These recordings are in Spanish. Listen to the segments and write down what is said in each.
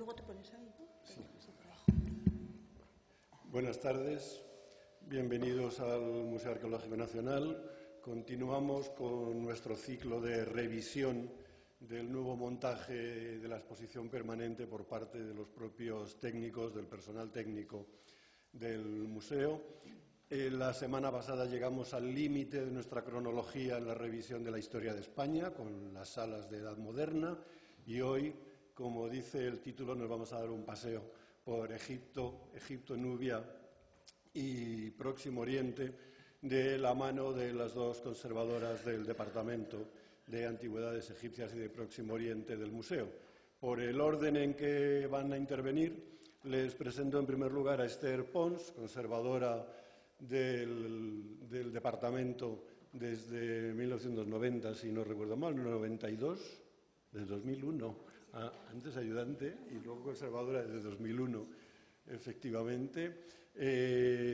luego te pones ahí, ¿no? Sí. Buenas tardes, bienvenidos al Museo Arqueológico Nacional. Continuamos con nuestro ciclo de revisión del nuevo montaje de la exposición permanente por parte de los propios técnicos, del personal técnico del museo. La semana pasada llegamos al límite de nuestra cronología en la revisión de la historia de España, con las salas de Edad Moderna, y hoy, como dice el título, nos vamos a dar un paseo por Egipto, Nubia y Próximo Oriente, de la mano de las dos conservadoras del Departamento de Antigüedades Egipcias y de Próximo Oriente del museo. Por el orden en que van a intervenir, les presento en primer lugar a Esther Pons, conservadora del departamento desde 1990, si no recuerdo mal, 92, desde 2001, antes ayudante y luego conservadora desde 2001, efectivamente.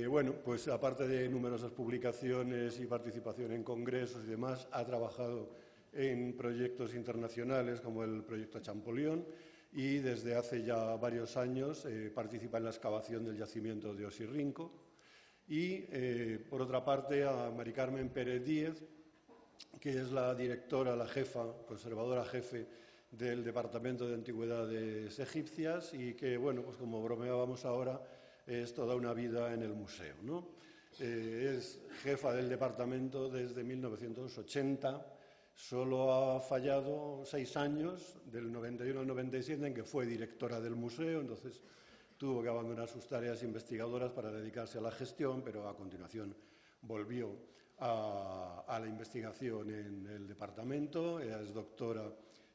Bueno, pues aparte de numerosas publicaciones y participación en congresos y demás, ha trabajado en proyectos internacionales como el proyecto Champollion y desde hace ya varios años participa en la excavación del yacimiento de Osirrinco. Y, por otra parte, a Mari Carmen Pérez Díez, que es la directora, la jefa, conservadora jefe del Departamento de Antigüedades Egipcias y que, bueno, pues como bromeábamos ahora, es toda una vida en el museo, ¿no? Es jefa del departamento desde 1980, solo ha fallado 6 años, del 91 al 97, en que fue directora del museo, entonces tuvo que abandonar sus tareas investigadoras para dedicarse a la gestión, pero a continuación volvió a la investigación en el departamento. Ella es doctora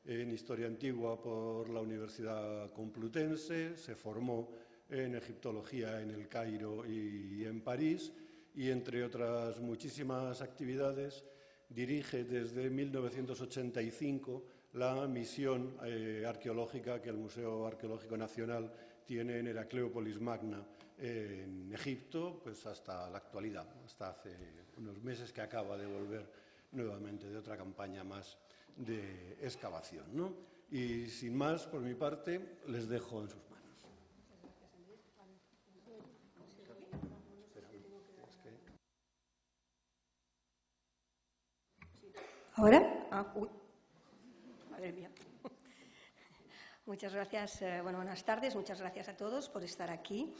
en Historia Antigua por la Universidad Complutense, se formó en Egiptología en El Cairo y en París, y entre otras muchísimas actividades dirige desde 1985 la misión arqueológica que el Museo Arqueológico Nacional tiene en Heracleópolis Magna, en Egipto, pues hasta la actualidad, hasta hace unos meses que acaba de volver nuevamente de otra campaña más de excavación, ¿no? Y sin más, por mi parte, les dejo en sus manos. ¿Ahora? Uy, madre mía. Muchas gracias, buenas tardes, muchas gracias a todos por estar aquí.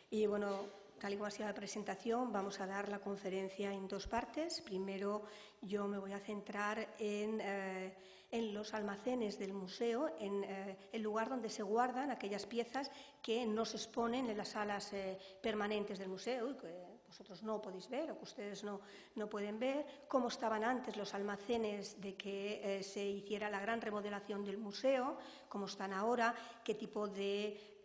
Y bueno, tal y como ha sido la presentación, vamos a dar la conferencia en 2 partes. Primero, yo me voy a centrar en los almacenes del museo, en el lugar donde se guardan aquellas piezas que no se exponen en las salas permanentes del museo y que vosotros no podéis ver o que ustedes no pueden ver, cómo estaban antes los almacenes de que se hiciera la gran remodelación del museo, cómo están ahora, qué tipo de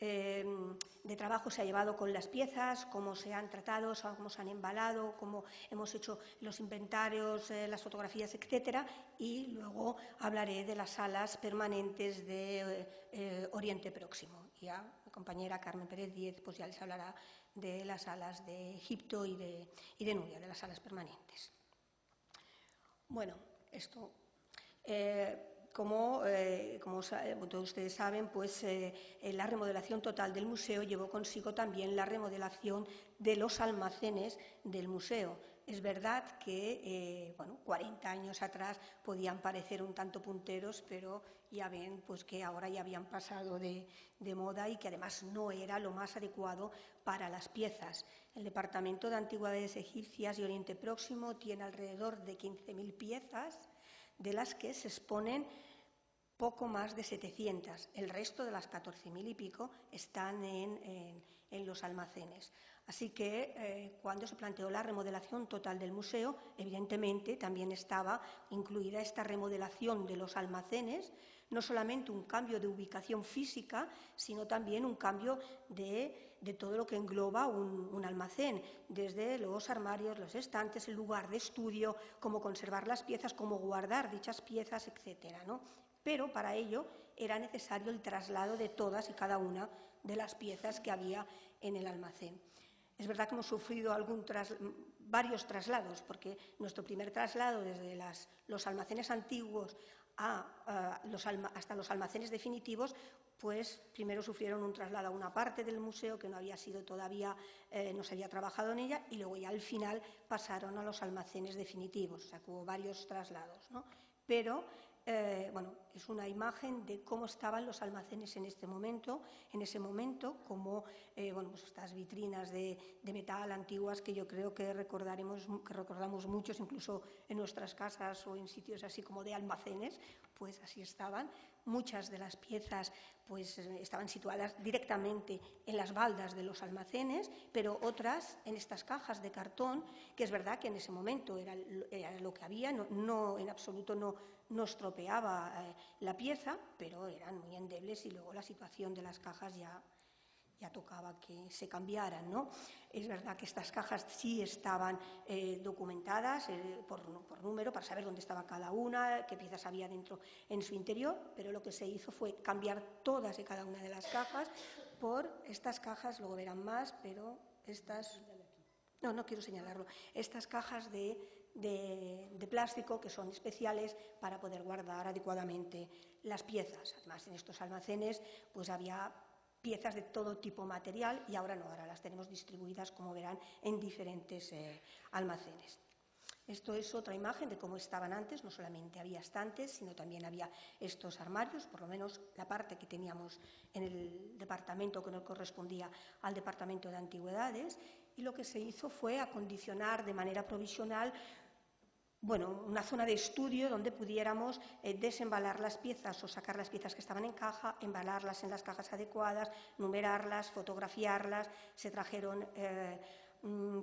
trabajo se ha llevado con las piezas, cómo se han tratado, cómo se han embalado, cómo hemos hecho los inventarios, las fotografías, etcétera, y luego hablaré de las salas permanentes de Oriente Próximo. Ya mi compañera Carmen Pérez Díez pues ya les hablará de las salas de Egipto y de Nubia, de las salas permanentes. Bueno, esto... Como todos ustedes saben, pues la remodelación total del museo llevó consigo también la remodelación de los almacenes del museo. Es verdad que 40 años atrás podían parecer un tanto punteros, pero ya ven pues, que ahora ya habían pasado de moda y que además no era lo más adecuado para las piezas. El Departamento de Antigüedades Egipcias y Oriente Próximo tiene alrededor de 15.000 piezas, de las que se exponen poco más de 700. El resto de las 14.000 y pico están en los almacenes. Así que cuando se planteó la remodelación total del museo, evidentemente también estaba incluida esta remodelación de los almacenes, no solamente un cambio de ubicación física, sino también un cambio de todo lo que engloba un almacén, desde los armarios, los estantes, el lugar de estudio, cómo conservar las piezas, cómo guardar dichas piezas, etcétera, ¿no? Pero para ello era necesario el traslado de todas y cada una de las piezas que había en el almacén. Es verdad que hemos sufrido varios traslados, porque nuestro primer traslado desde los almacenes antiguos hasta los almacenes definitivos, pues primero sufrieron un traslado a una parte del museo que no había sido todavía, no se había trabajado en ella, y luego ya al final pasaron a los almacenes definitivos, o sea que hubo varios traslados, ¿no? Pero bueno, es una imagen de cómo estaban los almacenes en ese momento, como bueno, pues estas vitrinas de metal antiguas que yo creo que recordamos muchos, incluso en nuestras casas o en sitios así como de almacenes, pues así estaban. Muchas de las piezas pues estaban situadas directamente en las baldas de los almacenes, pero otras en estas cajas de cartón, que es verdad que en ese momento era lo que había, no en absoluto no estropeaba la pieza, pero eran muy endebles y luego la situación de las cajas ya tocaba que se cambiaran, ¿no? Es verdad que estas cajas sí estaban documentadas por número para saber dónde estaba cada una, qué piezas había dentro en su interior, pero lo que se hizo fue cambiar todas y cada una de las cajas por estas cajas, luego verán más, pero estas... No quiero señalarlo. Estas cajas de plástico que son especiales para poder guardar adecuadamente las piezas. Además, en estos almacenes pues había piezas de todo tipo material y ahora no, ahora las tenemos distribuidas, como verán, en diferentes almacenes. Esto es otra imagen de cómo estaban antes, no solamente había estantes, sino también había estos armarios, por lo menos la parte que teníamos en el departamento que no correspondía al departamento de antigüedades, y lo que se hizo fue acondicionar de manera provisional una zona de estudio donde pudiéramos desembalar las piezas o sacar las piezas que estaban en caja, embalarlas en las cajas adecuadas, numerarlas, fotografiarlas. Se trajeron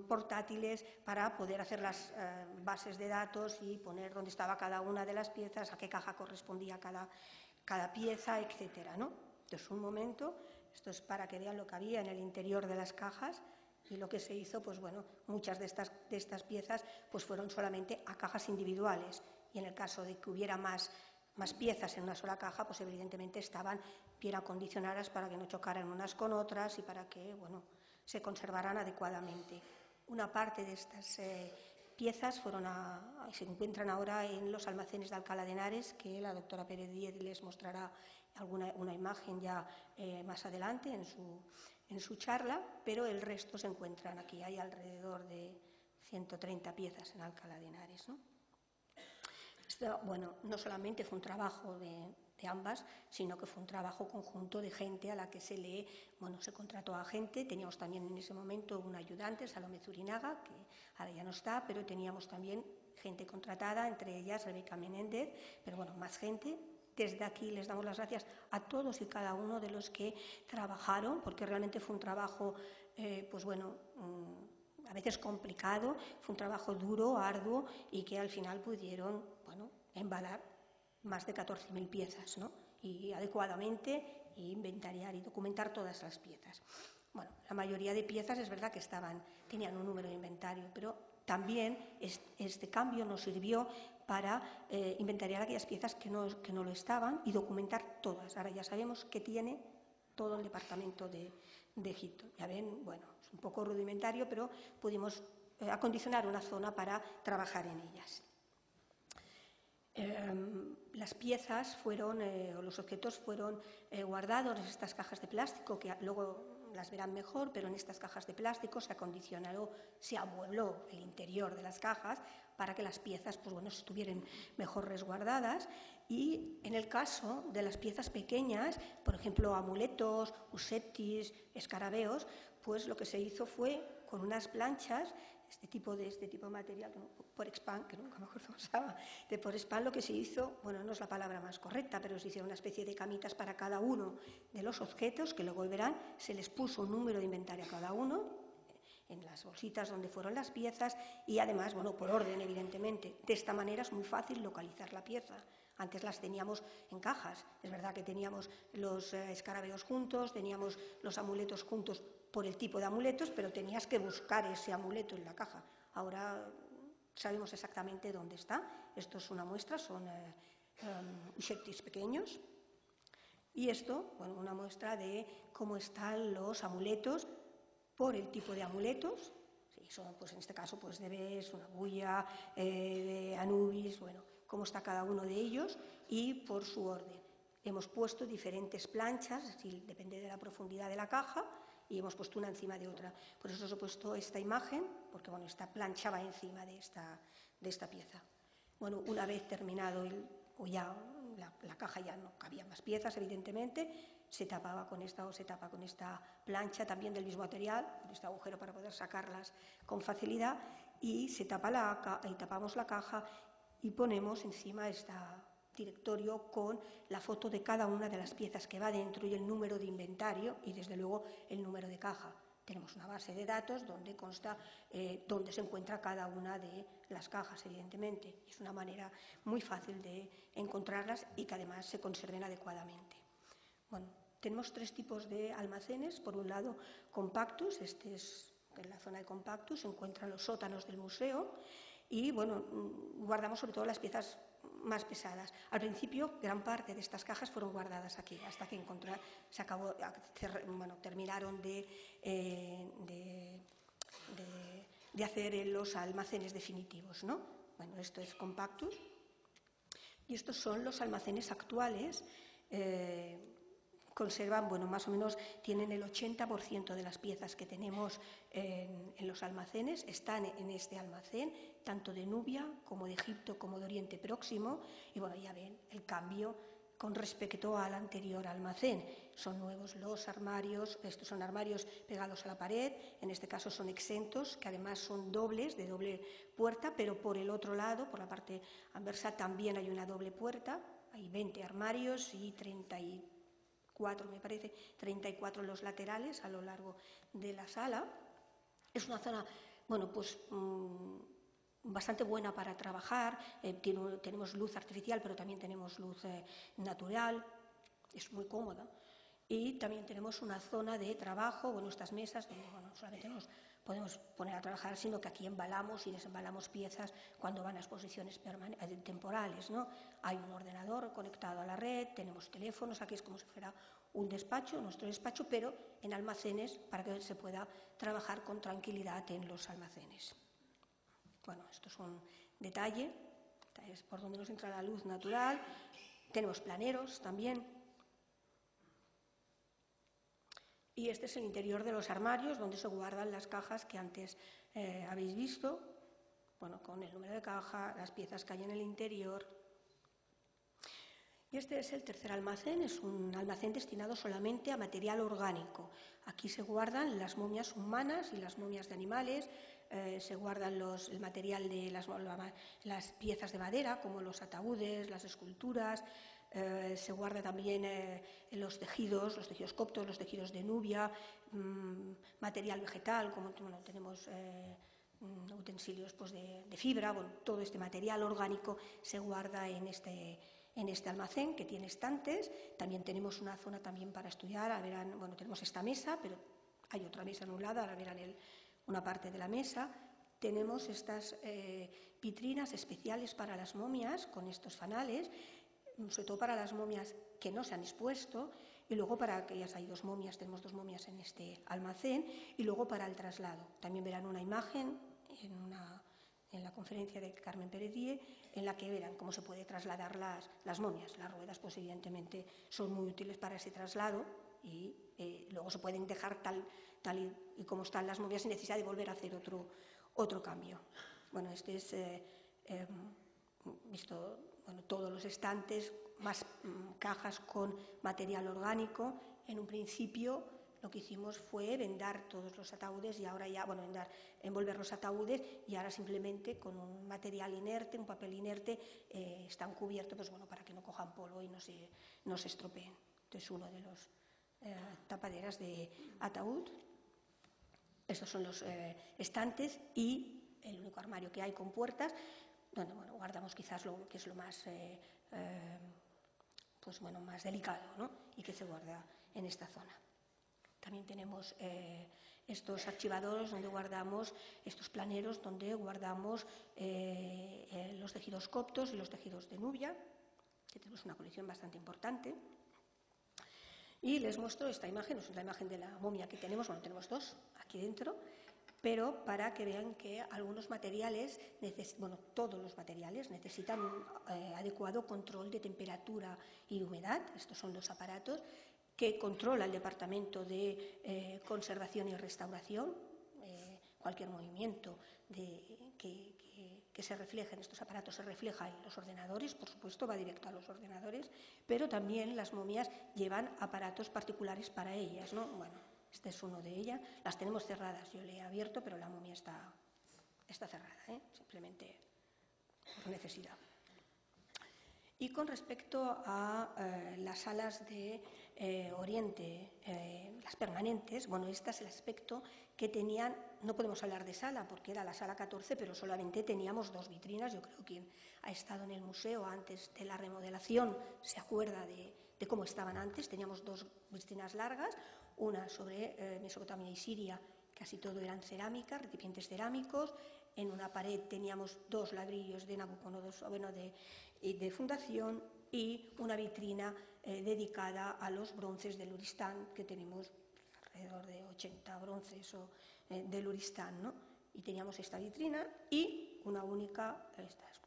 portátiles para poder hacer las bases de datos y poner dónde estaba cada una de las piezas, a qué caja correspondía cada pieza, etcétera, ¿no? Entonces, un momento, esto es para que vean lo que había en el interior de las cajas. Y lo que se hizo, pues bueno, muchas de estas piezas pues fueron solamente a cajas individuales. Y en el caso de que hubiera más piezas en una sola caja, pues evidentemente estaban bien acondicionadas para que no chocaran unas con otras y para que, bueno, se conservaran adecuadamente. Una parte de estas piezas se encuentran ahora en los almacenes de Alcalá de Henares, que la doctora Pérez Díez les mostrará una imagen ya más adelante en su charla, pero el resto se encuentran aquí. Hay alrededor de 130 piezas en Alcalá de Henares, ¿no? Esto, bueno, no solamente fue un trabajo de ambas, sino que fue un trabajo conjunto de gente a la que se contrató a gente. Teníamos también en ese momento una ayudante, Salomé Zurinaga, que ahora ya no está, pero teníamos también gente contratada, entre ellas Rebeca Menéndez, pero bueno, más gente. Desde aquí les damos las gracias a todos y cada uno de los que trabajaron, porque realmente fue un trabajo, a veces complicado, fue un trabajo duro, arduo, y que al final pudieron, embalar más de 14.000 piezas, ¿no? Y adecuadamente inventariar y documentar todas las piezas. Bueno, la mayoría de piezas es verdad que tenían un número de inventario, pero también este cambio nos sirvió para inventariar aquellas piezas que no lo estaban y documentar todas. Ahora ya sabemos que tiene todo el departamento de Egipto. Ya ven, bueno, es un poco rudimentario, pero pudimos acondicionar una zona para trabajar en ellas. Las piezas los objetos fueron guardados en estas cajas de plástico, que luego las verán mejor, pero en estas cajas de plástico se acondicionó, se amuebló el interior de las cajas para que las piezas estuvieran mejor resguardadas. Y en el caso de las piezas pequeñas, por ejemplo, amuletos, useptis, escarabeos, pues lo que se hizo fue con unas planchas, este tipo de material, Porexpan, que nunca me acuerdo cómo se llama, de Porexpan, lo que se hizo, no es la palabra más correcta, pero se hicieron una especie de camitas para cada uno de los objetos, que luego verán, se les puso un número de inventario a cada uno, en las bolsitas donde fueron las piezas, y además, por orden, evidentemente. De esta manera es muy fácil localizar la pieza. Antes las teníamos en cajas. Es verdad que teníamos los escarabeos juntos, teníamos los amuletos juntos por el tipo de amuletos, pero tenías que buscar ese amuleto en la caja. Ahora sabemos exactamente dónde está. Esto es una muestra, son useptis pequeños. Y esto, una muestra de cómo están los amuletos por el tipo de amuletos. Sí, y son, pues en este caso, pues de Bes, una Bulla, de Anubis, bueno, cómo está cada uno de ellos y por su orden. Hemos puesto diferentes planchas, así depende de la profundidad de la caja, y hemos puesto una encima de otra. Por eso os he puesto esta imagen, porque bueno, esta plancha va encima de esta pieza. Bueno, una vez terminado la caja, ya no cabía más piezas, evidentemente, se tapaba con esta o se tapa con esta plancha también del mismo material, con este agujero para poder sacarlas con facilidad, y tapamos la caja y ponemos encima este directorio con la foto de cada una de las piezas que va dentro y el número de inventario y desde luego el número de caja. Tenemos una base de datos donde consta dónde se encuentra cada una de las cajas, evidentemente. Es una manera muy fácil de encontrarlas y que además se conserven adecuadamente. Bueno, tenemos 3 tipos de almacenes. Por un lado, compactus. En la zona de compactus se encuentran los sótanos del museo y bueno, guardamos sobre todo las piezas más pesadas. Al principio, gran parte de estas cajas fueron guardadas aquí, hasta que terminaron de hacer los almacenes definitivos, ¿no? Bueno, esto es compactus y estos son los almacenes actuales. Conservan, bueno, más o menos tienen el 80% de las piezas que tenemos en los almacenes, están en este almacén, tanto de Nubia como de Egipto como de Oriente Próximo, y bueno, ya ven el cambio con respecto al anterior almacén. Son nuevos los armarios, estos son armarios pegados a la pared, en este caso son exentos, que además son dobles, de doble puerta, pero por el otro lado, por la parte anversa, también hay una doble puerta, hay 20 armarios y 34 en los laterales a lo largo de la sala. Es una zona, bueno, pues bastante buena para trabajar. Tenemos luz artificial, pero también tenemos luz natural. Es muy cómoda. Y también tenemos una zona de trabajo, bueno, estas mesas, donde bueno, solamente nos podemos poner a trabajar, sino que aquí embalamos y desembalamos piezas cuando van a exposiciones temporales, ¿no? Hay un ordenador conectado a la red, tenemos teléfonos, aquí es como si fuera un despacho, nuestro despacho, pero en almacenes para que se pueda trabajar con tranquilidad en los almacenes. Bueno, esto es un detalle, es por donde nos entra la luz natural. Tenemos planeros también. Y este es el interior de los armarios, donde se guardan las cajas que antes habéis visto, bueno, con el número de caja, las piezas que hay en el interior. Y este es el tercer almacén, es un almacén destinado solamente a material orgánico. Aquí se guardan las momias humanas y las momias de animales, se guardan el material de las piezas de madera, como los ataúdes, las esculturas. Se guarda también los tejidos coptos, los tejidos de Nubia, material vegetal, como bueno, tenemos utensilios pues, de fibra. Bueno, todo este material orgánico se guarda en este almacén, que tiene estantes. También tenemos una zona también para estudiar. Bueno, tenemos esta mesa, pero hay otra mesa en un lado, ahora verán una parte de la mesa. Tenemos estas vitrinas especiales para las momias, con estos fanales, sobre todo para las momias que no se han expuesto, y luego para aquellas, tenemos 2 momias en este almacén, y luego para el traslado. También verán una imagen en la conferencia de Carmen Pérez-Díez, en la que verán cómo se puede trasladar las momias. Las ruedas, pues evidentemente, son muy útiles para ese traslado y luego se pueden dejar tal y como están las momias sin necesidad de volver a hacer otro cambio. Bueno, este es visto todos los estantes, más cajas con material orgánico. En un principio lo que hicimos fue vendar todos los ataúdes y ahora ya, envolver los ataúdes y ahora simplemente con un material inerte, un papel inerte, están cubiertos pues, para que no cojan polvo y no se estropeen. Entonces, uno de los tapaderas de ataúd. Estos son los estantes y el único armario que hay con puertas, donde guardamos quizás lo que es lo más, más delicado, ¿no? Y que se guarda en esta zona. También tenemos estos archivadores donde guardamos, estos planeros donde guardamos los tejidos coptos y los tejidos de Nubia, que tenemos una colección bastante importante. Y les muestro esta imagen, es la imagen de la momia que tenemos, tenemos 2 aquí dentro. pero para que vean que algunos materiales, todos los materiales necesitan un adecuado control de temperatura y humedad. Estos son los aparatos que controla el Departamento de Conservación y Restauración. Cualquier movimiento que se refleje en estos aparatos se refleja en los ordenadores, por supuesto, va directo a los ordenadores, pero también las momias llevan aparatos particulares para ellas, ¿no? Bueno, este es uno de ellas. Las tenemos cerradas, yo le he abierto, pero la momia está cerrada, simplemente por necesidad. Y con respecto a las salas de Oriente, las permanentes, bueno, este es el aspecto que tenían. No podemos hablar de sala porque era la sala 14, pero solamente teníamos 2 vitrinas. Yo creo que quien ha estado en el museo antes de la remodelación se acuerda de cómo estaban antes. Teníamos 2 vitrinas largas, una sobre Mesopotamia y Siria, casi todo eran cerámicas, recipientes cerámicos. En una pared teníamos 2 ladrillos de Nabucodonosor, de fundación, y una vitrina dedicada a los bronces del Uristán, que tenemos alrededor de 80 bronces del Uristán, ¿no? Y teníamos esta vitrina y una única,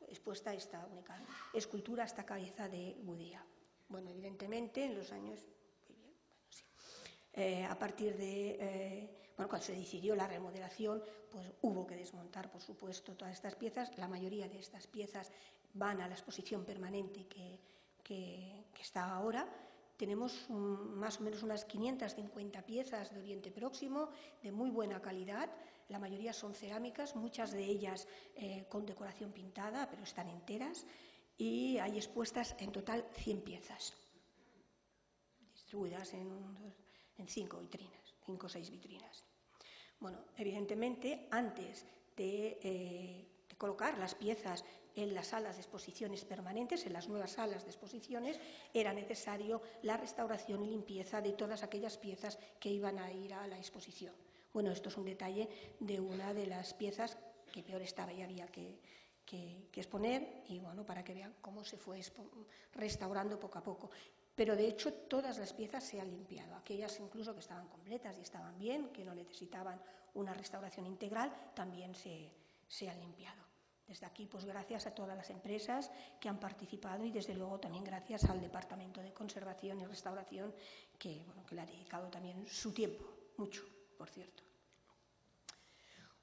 expuesta esta única escultura, esta cabeza de Gudea. Bueno, evidentemente en los años, muy bien, bueno, sí. A partir de, cuando se decidió la remodelación, pues hubo que desmontar, por supuesto, todas estas piezas. La mayoría de estas piezas van a la exposición permanente que está ahora. Tenemos más o menos unas 550 piezas de Oriente Próximo, de muy buena calidad. La mayoría son cerámicas, muchas de ellas con decoración pintada, pero están enteras. Y hay expuestas en total 100 piezas, distribuidas en 5 vitrinas, 5 o 6 vitrinas. Bueno, evidentemente, antes de colocar las piezas en las salas de exposiciones permanentes, en las nuevas salas de exposiciones, era necesario la restauración y limpieza de todas aquellas piezas que iban a ir a la exposición. Bueno, esto es un detalle de una de las piezas que peor estaba y había que exponer, y bueno, para que vean cómo se fue restaurando poco a poco. Pero de hecho todas las piezas se han limpiado, aquellas incluso que estaban completas y estaban bien, que no necesitaban una restauración integral, también se han limpiado. Desde aquí, pues gracias a todas las empresas que han participado y desde luego también gracias al Departamento de Conservación y Restauración que le ha dedicado también su tiempo, mucho, por cierto.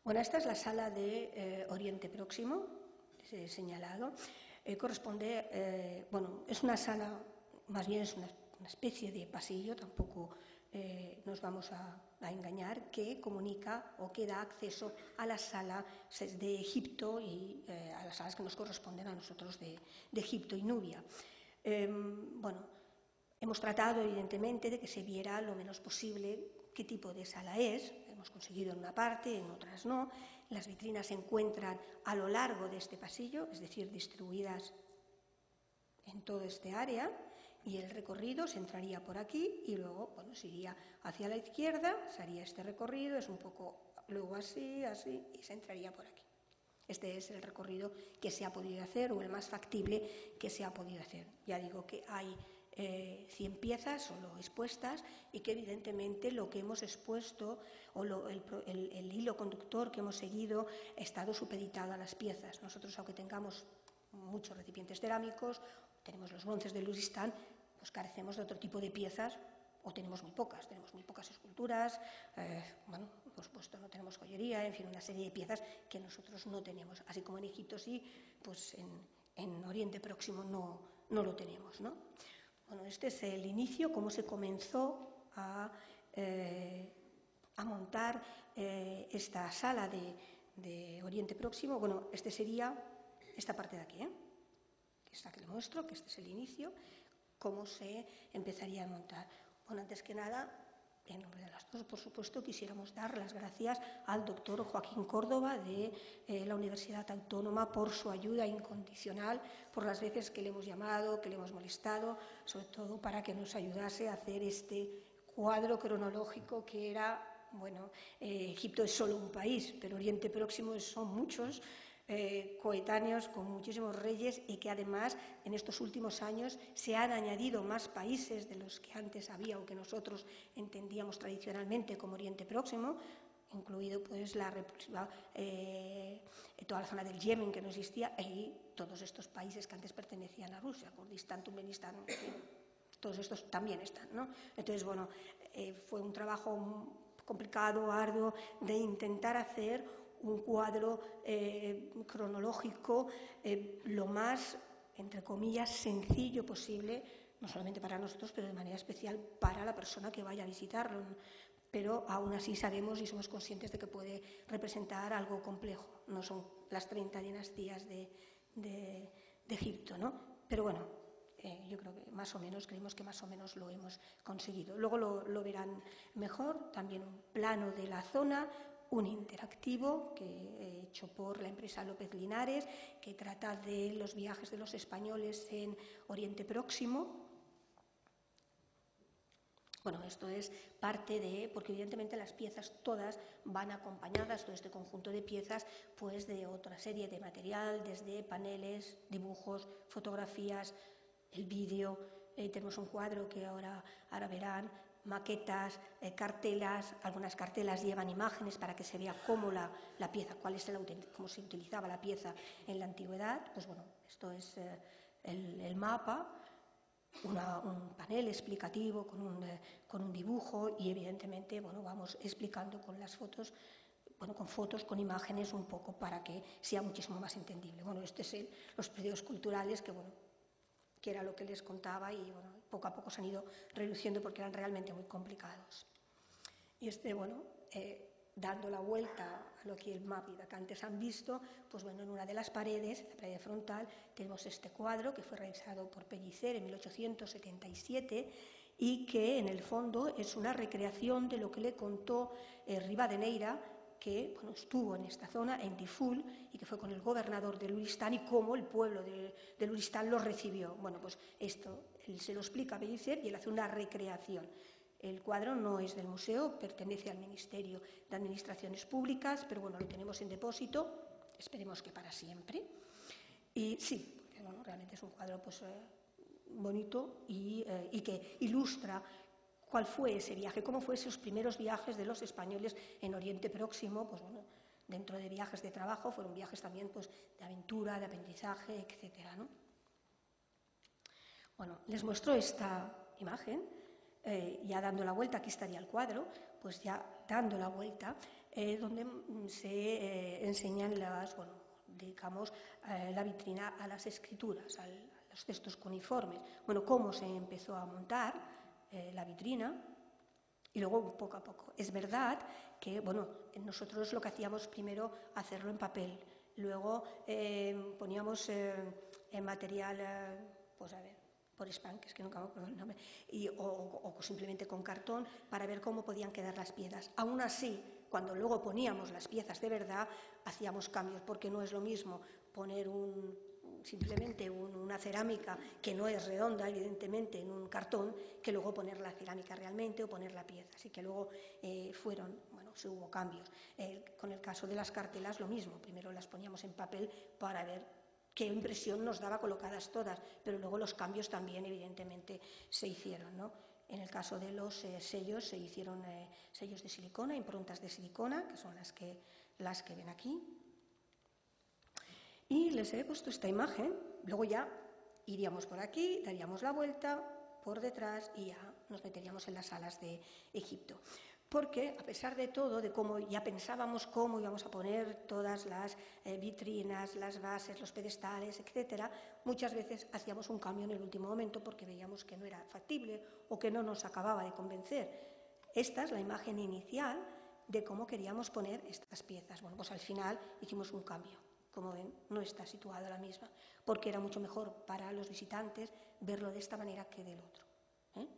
Bueno, esta es la sala de Oriente Próximo, he señalado. Corresponde, es una sala, más bien es una especie de pasillo, tampoco nos vamos a engañar, que comunica o que da acceso a la sala de Egipto y a las salas que nos corresponden a nosotros de Egipto y Nubia. Hemos tratado evidentemente de que se viera lo menos posible qué tipo de sala es. Hemos conseguido en una parte, en otras no. Las vitrinas se encuentran a lo largo de este pasillo, es decir, distribuidas en todo este área. Y el recorrido se entraría por aquí y luego, se iría hacia la izquierda, se haría este recorrido, es un poco luego así, y se entraría por aquí. Este es el recorrido que se ha podido hacer o el más factible que se ha podido hacer. Ya digo que hay 100 piezas solo expuestas y que evidentemente lo que hemos expuesto o el hilo conductor que hemos seguido ha estado supeditado a las piezas. Nosotros, aunque tengamos muchos recipientes cerámicos, tenemos los bronces del Uristán, pues carecemos de otro tipo de piezas, o tenemos muy pocas esculturas, por supuesto no tenemos joyería, en fin, una serie de piezas que nosotros no tenemos, así como en Egipto sí, pues en Oriente Próximo no lo tenemos, ¿no? Bueno, este es el inicio, cómo se comenzó a montar esta sala de Oriente Próximo. Bueno, este sería esta parte de aquí, esta que le muestro, que este es el inicio, cómo se empezaría a montar. Bueno, antes que nada, en nombre de las dos, por supuesto, quisiéramos dar las gracias al doctor Joaquín Córdoba de la Universidad Autónoma por su ayuda incondicional, por las veces que le hemos llamado, que le hemos molestado, sobre todo para que nos ayudase a hacer este cuadro cronológico que era, Egipto es solo un país, pero Oriente Próximo son muchos, coetáneos con muchísimos reyes y que además en estos últimos años se han añadido más países de los que antes había o que nosotros entendíamos tradicionalmente como Oriente Próximo. incluido pues toda la zona del Yemen, que no existía, y todos estos países que antes pertenecían a Rusia, Kurdistán, Turkmenistán, todos estos también están, ¿no? Entonces, bueno, fue un trabajo complicado, arduo, de intentar hacer un cuadro cronológico lo más, entre comillas, sencillo posible, no solamente para nosotros, pero de manera especial para la persona que vaya a visitarlo. Pero aún así sabemos y somos conscientes de que puede representar algo complejo. No son las 30 dinastías de Egipto, ¿no? Pero bueno, yo creo que creemos que más o menos lo hemos conseguido. Luego lo verán mejor, también un plano de la zona, un interactivo hecho por la empresa López Linares, que trata de los viajes de los españoles en Oriente Próximo. Bueno, esto es parte porque evidentemente las piezas todas van acompañadas, todo este conjunto de piezas, pues de otra serie de material, desde paneles, dibujos, fotografías, el vídeo. Tenemos un cuadro que ahora verán, maquetas, cartelas. Algunas cartelas llevan imágenes para que se vea cómo la pieza, cómo se utilizaba la pieza en la antigüedad. Pues bueno, esto es el mapa. Un panel explicativo con un dibujo y evidentemente vamos explicando con las fotos, con imágenes un poco para que sea muchísimo más entendible. Este es los predios culturales que era lo que les contaba y poco a poco se han ido reduciendo porque eran realmente muy complicados. Y dando la vuelta a lo que el mapa que antes han visto, pues en una de las paredes, la pared frontal, tenemos este cuadro que fue realizado por Pellicer en 1877 y que en el fondo es una recreación de lo que le contó Rivadeneira, que estuvo en esta zona, en Tiful, y que fue con el gobernador de Luristán y cómo el pueblo de Luristán lo recibió. Pues esto él se lo explica a Pellicer y él hace una recreación. El cuadro no es del museo, pertenece al Ministerio de Administraciones Públicas, pero lo tenemos en depósito, esperemos que para siempre. Y sí, porque realmente es un cuadro bonito y que ilustra cuál fue ese viaje, cómo fue esos primeros viajes de los españoles en Oriente Próximo. Dentro de viajes de trabajo fueron viajes también de aventura, de aprendizaje, etcétera, ¿no? Les muestro esta imagen. Ya dando la vuelta, aquí estaría el cuadro, pues ya dando la vuelta, donde se enseñan la vitrina a las escrituras, a los textos cuneiformes. Cómo se empezó a montar la vitrina y luego poco a poco. Es verdad que, nosotros lo que hacíamos primero hacerlo en papel, luego poníamos material, por spam, que es que nunca me acuerdo el nombre, o simplemente con cartón para ver cómo podían quedar las piezas. Aún así, cuando luego poníamos las piezas de verdad, hacíamos cambios, porque no es lo mismo poner simplemente una cerámica que no es redonda, evidentemente, en un cartón, que luego poner la cerámica realmente o poner la pieza. Así que luego se hubo cambios. Con el caso de las cartelas, lo mismo. Primero las poníamos en papel para ver qué impresión nos daba colocadas todas, pero luego los cambios también evidentemente se hicieron, ¿no? En el caso de los sellos se hicieron sellos de silicona, improntas de silicona, que son las que ven aquí. Y les he puesto esta imagen, luego ya iríamos por aquí, daríamos la vuelta por detrás y ya nos meteríamos en las salas de Egipto. Porque, a pesar de todo, de cómo ya pensábamos cómo íbamos a poner todas las vitrinas, las bases, los pedestales, etcétera, muchas veces hacíamos un cambio en el último momento porque veíamos que no era factible o que no nos acababa de convencer. Esta es la imagen inicial de cómo queríamos poner estas piezas. Pues al final hicimos un cambio. Como ven, no está situada la misma, porque era mucho mejor para los visitantes verlo de esta manera que del otro.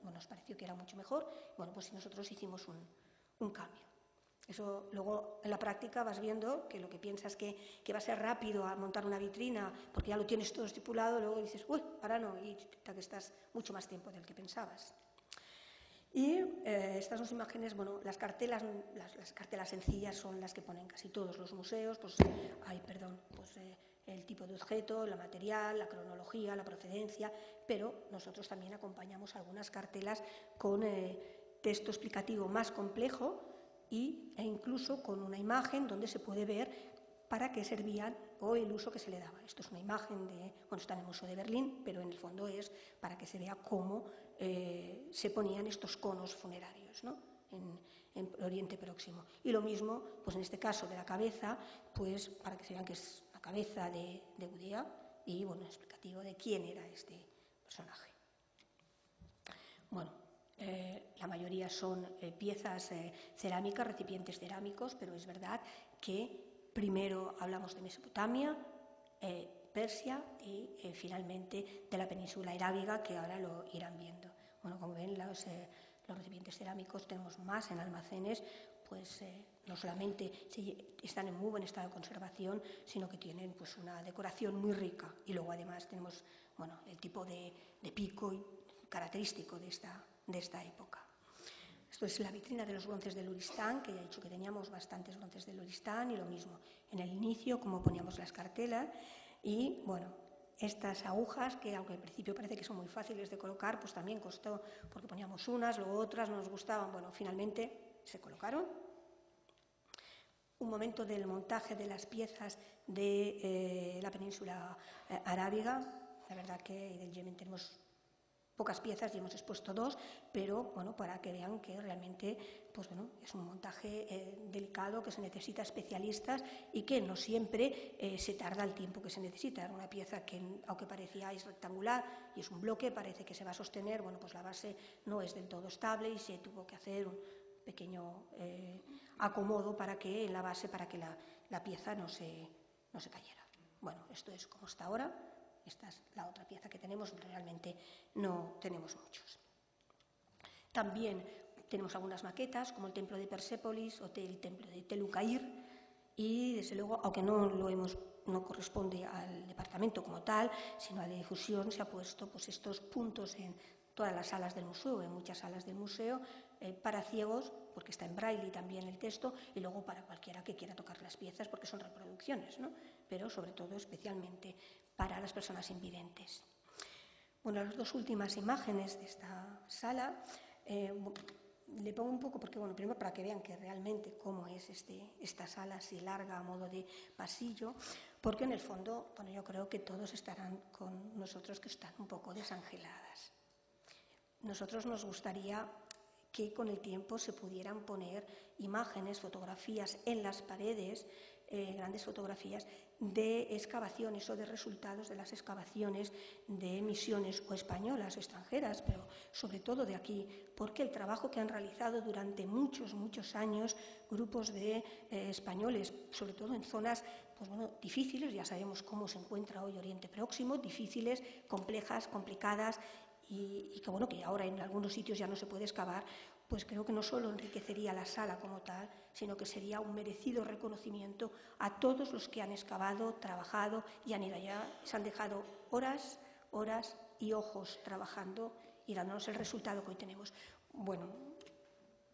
Nos pareció que era mucho mejor, pues nosotros hicimos un cambio. Eso luego en la práctica vas viendo que lo que piensas que va a ser rápido a montar una vitrina, porque ya lo tienes todo estipulado, luego dices, ahora no, y que estás mucho más tiempo del que pensabas. Y estas dos imágenes, las cartelas sencillas son las que ponen casi todos los museos, el tipo de objeto, el material, la cronología, la procedencia, pero nosotros también acompañamos algunas cartelas con texto explicativo más complejo, e incluso con una imagen donde se puede ver para qué servían o el uso que se le daba. Esto es una imagen está en el Museo de Berlín, pero en el fondo es para que se vea cómo se ponían estos conos funerarios, ¿no?, en Oriente Próximo. Y lo mismo, pues en este caso de la cabeza, pues para que se vean que es la cabeza de Gudea y, bueno, explicativo de quién era este personaje. Bueno, la mayoría son piezas cerámicas, recipientes cerámicos, pero es verdad que primero hablamos de Mesopotamia, Persia y finalmente de la península arábiga, que ahora lo irán viendo. Bueno, como ven, los recipientes cerámicos tenemos más en almacenes, pues no solamente están en muy buen estado de conservación, sino que tienen pues una decoración muy rica. Y luego además tenemos, bueno, el tipo de pico característico de esta época. Esto es la vitrina de los bronces de Luristán, que ya he dicho que teníamos bastantes bronces de Luristán, y lo mismo en el inicio, como poníamos las cartelas, y bueno, estas agujas, que aunque al principio parece que son muy fáciles de colocar, pues también costó, porque poníamos unas, luego otras, no nos gustaban, bueno, finalmente se colocaron. Un momento del montaje de las piezas de la península arábiga, la verdad que del Yemen tenemos pocas piezas y hemos expuesto 2, pero bueno, para que vean que realmente pues bueno, es un montaje delicado, que se necesita especialistas y que no siempre se tarda el tiempo que se necesita. Era una pieza que, aunque parecía es rectangular y es un bloque, parece que se va a sostener, bueno, pues la base no es del todo estable y se tuvo que hacer un pequeño acomodo para que en la base, para que la pieza no se cayera. Bueno, esto es como está ahora. Esta es la otra pieza que tenemos, realmente no tenemos muchos. También tenemos algunas maquetas, como el templo de Persépolis o el templo de Telucair, y desde luego, aunque no corresponde al departamento como tal, sino a la difusión, se ha puesto pues estos puntos en todas las salas del museo, en muchas salas del museo, para ciegos, porque está en braille también el texto, y luego para cualquiera que quiera tocar las piezas, porque son reproducciones, ¿no? Pero sobre todo, especialmente, para las personas invidentes. Bueno, las 2 últimas imágenes de esta sala, le pongo un poco, porque bueno, primero para que vean que realmente cómo es esta sala así larga a modo de pasillo, porque en el fondo, bueno, yo creo que todos estarán con nosotros que están un poco desangeladas. Nosotros nos gustaría que con el tiempo se pudieran poner imágenes, fotografías en las paredes, grandes fotografías de excavaciones o de resultados de las excavaciones de misiones o españolas o extranjeras, pero sobre todo de aquí, porque el trabajo que han realizado durante muchos, muchos años grupos de españoles, sobre todo en zonas pues bueno, difíciles, ya sabemos cómo se encuentra hoy Oriente Próximo, difíciles, complejas, complicadas, y que bueno, que ahora en algunos sitios ya no se puede excavar, pues creo que no solo enriquecería la sala como tal, sino que sería un merecido reconocimiento a todos los que han excavado, trabajado y han ido allá, se han dejado horas, horas y ojos trabajando y dándonos el resultado que hoy tenemos. Bueno,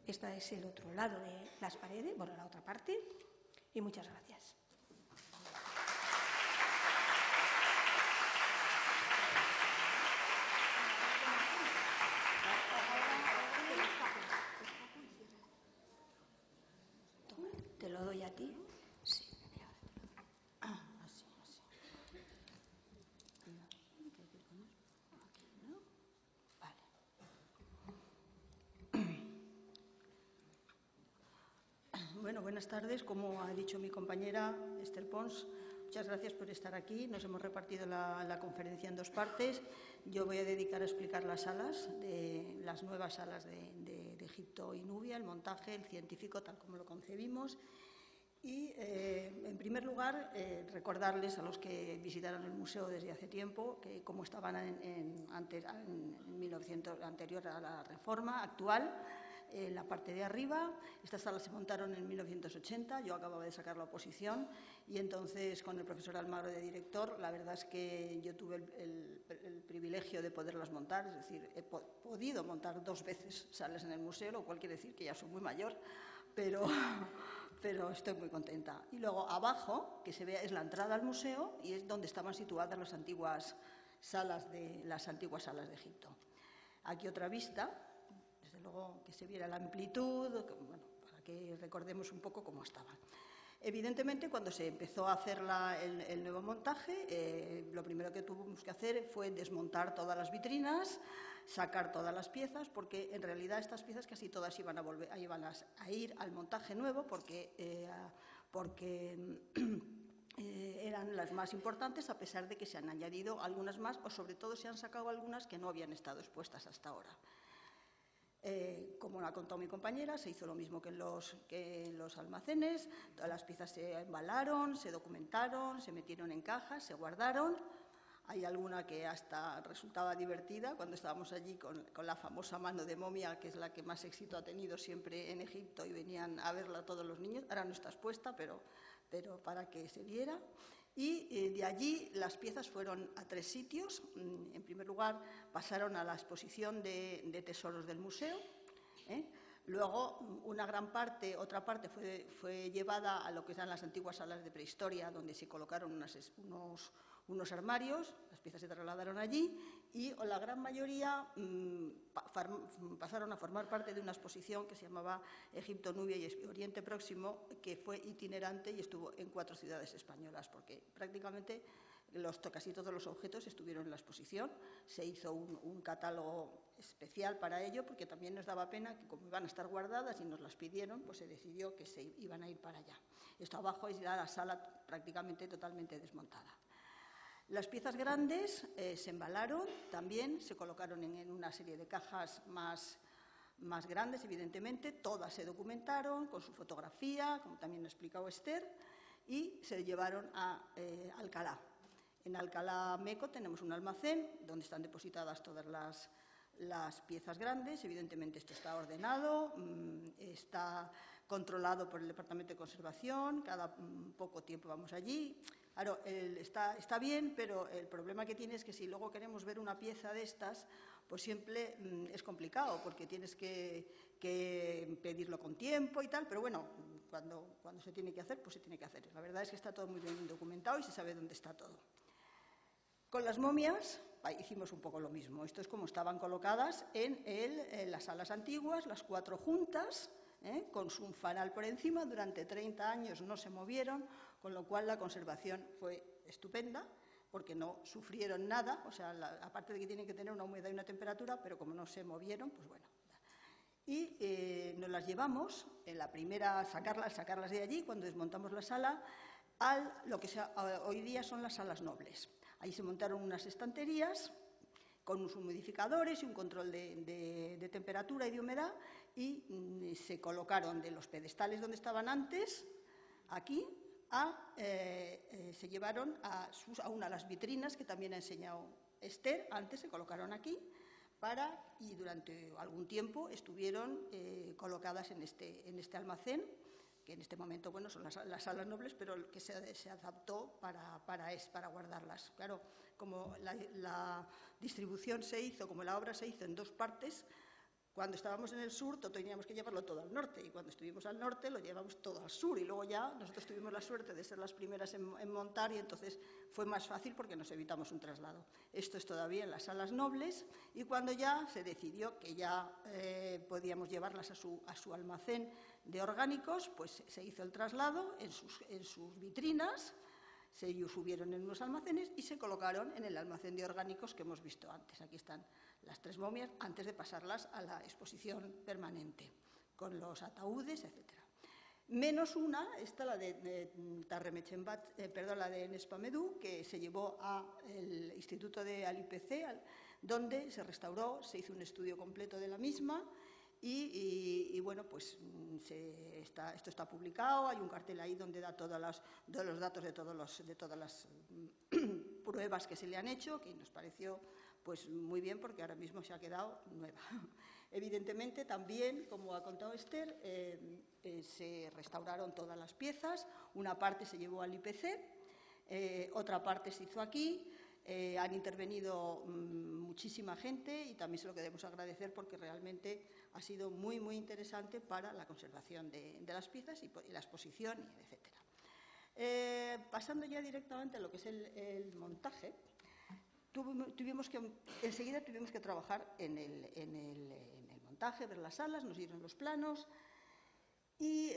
este es el otro lado de las paredes, bueno, la otra parte, y muchas gracias. ¿Te lo doy a ti? Sí. Bueno, buenas tardes. Como ha dicho mi compañera Esther Pons, muchas gracias por estar aquí. Nos hemos repartido la conferencia en 2 partes. Yo voy a dedicar a explicar las nuevas salas de Egipto y Nubia, el montaje, el científico, tal como lo concebimos. Y, en primer lugar, recordarles a los que visitaron el museo desde hace tiempo que como estaban en 1900, anterior a la reforma actual, la parte de arriba, estas salas se montaron en 1980, yo acababa de sacar la oposición y entonces con el profesor Almagro de director, la verdad es que yo tuve el privilegio de poderlas montar, es decir, he podido montar 2 veces salas en el museo, lo cual quiere decir que ya soy muy mayor, pero estoy muy contenta. Y luego abajo, que se ve, es la entrada al museo y es donde estaban situadas las antiguas salas de Egipto. Aquí otra vista, desde luego que se viera la amplitud, bueno, para que recordemos un poco cómo estaban. Evidentemente, cuando se empezó a hacer el nuevo montaje, lo primero que tuvimos que hacer fue desmontar todas las vitrinas, sacar todas las piezas, porque en realidad estas piezas casi todas iban a ir al montaje nuevo, porque eran las más importantes, a pesar de que se han añadido algunas más, o sobre todo se han sacado algunas que no habían estado expuestas hasta ahora. Como lo ha contado mi compañera, se hizo lo mismo que en los almacenes. Todas las piezas se embalaron, se documentaron, se metieron en cajas, se guardaron. Hay alguna que hasta resultaba divertida cuando estábamos allí con la famosa mano de momia, que es la que más éxito ha tenido siempre en Egipto, y venían a verla todos los niños. Ahora no está expuesta, pero para que se viera. Y de allí las piezas fueron a 3 sitios. En primer lugar, pasaron a la exposición de tesoros del museo. Luego, otra parte fue llevada a lo que eran las antiguas salas de prehistoria, donde se colocaron unos armarios, las piezas se trasladaron allí, y la gran mayoría pasaron a formar parte de una exposición que se llamaba Egipto, Nubia y Oriente Próximo, que fue itinerante y estuvo en 4 ciudades españolas, porque prácticamente casi todos los objetos estuvieron en la exposición. Se hizo un catálogo especial para ello, porque también nos daba pena que, como iban a estar guardadas y nos las pidieron, pues se decidió que se iban a ir para allá. Esto abajo es ya la sala prácticamente totalmente desmontada. Las piezas grandes se embalaron también, se colocaron en una serie de cajas más grandes, evidentemente. Todas se documentaron con su fotografía, como también ha explicado Esther, y se llevaron a Alcalá. En Alcalá Meco tenemos un almacén donde están depositadas todas las piezas grandes. Evidentemente esto está ordenado, está controlado por el Departamento de Conservación. Cada poco tiempo vamos allí. Claro, está bien, pero el problema que tiene es que si luego queremos ver una pieza de estas, pues siempre es complicado, porque tienes que pedirlo con tiempo y tal, pero bueno, cuando se tiene que hacer, pues se tiene que hacer. La verdad es que está todo muy bien documentado y se sabe dónde está todo. Con las momias hicimos un poco lo mismo. Esto es como estaban colocadas en las salas antiguas, las 4 juntas, con su fanal por encima. Durante 30 años no se movieron, con lo cual la conservación fue estupenda, porque no sufrieron nada. O sea, aparte de que tienen que tener una humedad y una temperatura, pero como no se movieron, pues bueno. Y nos las llevamos, en la primera, sacarlas de allí, cuando desmontamos la sala, a lo que hoy día son las salas nobles. Ahí se montaron unas estanterías con unos humidificadores y un control de temperatura y de humedad, y se colocaron de los pedestales donde estaban antes, aquí, se llevaron a las vitrinas que también ha enseñado Esther. Antes se colocaron aquí y durante algún tiempo estuvieron colocadas en este almacén, que en este momento, bueno, son las salas nobles, pero que se adaptó para guardarlas. Claro, como la distribución como la obra se hizo en 2 partes, cuando estábamos en el sur teníamos que llevarlo todo al norte, y cuando estuvimos al norte lo llevamos todo al sur, y luego ya nosotros tuvimos la suerte de ser las primeras en montar, y entonces fue más fácil porque nos evitamos un traslado. Esto es todavía en las salas nobles, y cuando ya se decidió que ya podíamos llevarlas a su almacén de orgánicos, pues se hizo el traslado en sus vitrinas. Se subieron en unos almacenes y se colocaron en el almacén de orgánicos que hemos visto antes. Aquí están las 3 momias antes de pasarlas a la exposición permanente, con los ataúdes, etc. Menos una, esta, la de Tarremechembat, la de Nespamedú, que se llevó al Instituto de Alipc, donde se restauró, se hizo un estudio completo de la misma. Y bueno, pues esto está publicado. Hay un cartel ahí donde da todos los datos de todas las pruebas que se le han hecho, que nos pareció pues muy bien, porque ahora mismo se ha quedado nueva. Evidentemente también, como ha contado Esther, se restauraron todas las piezas. Una parte se llevó al IPC, otra parte se hizo aquí. Han intervenido muchísima gente, y también se lo queremos agradecer, porque realmente ha sido muy, muy interesante para la conservación de las piezas y la exposición, etc. Pasando ya directamente a lo que es el montaje, enseguida tuvimos que trabajar en el montaje, ver las salas, nos dieron los planos. Y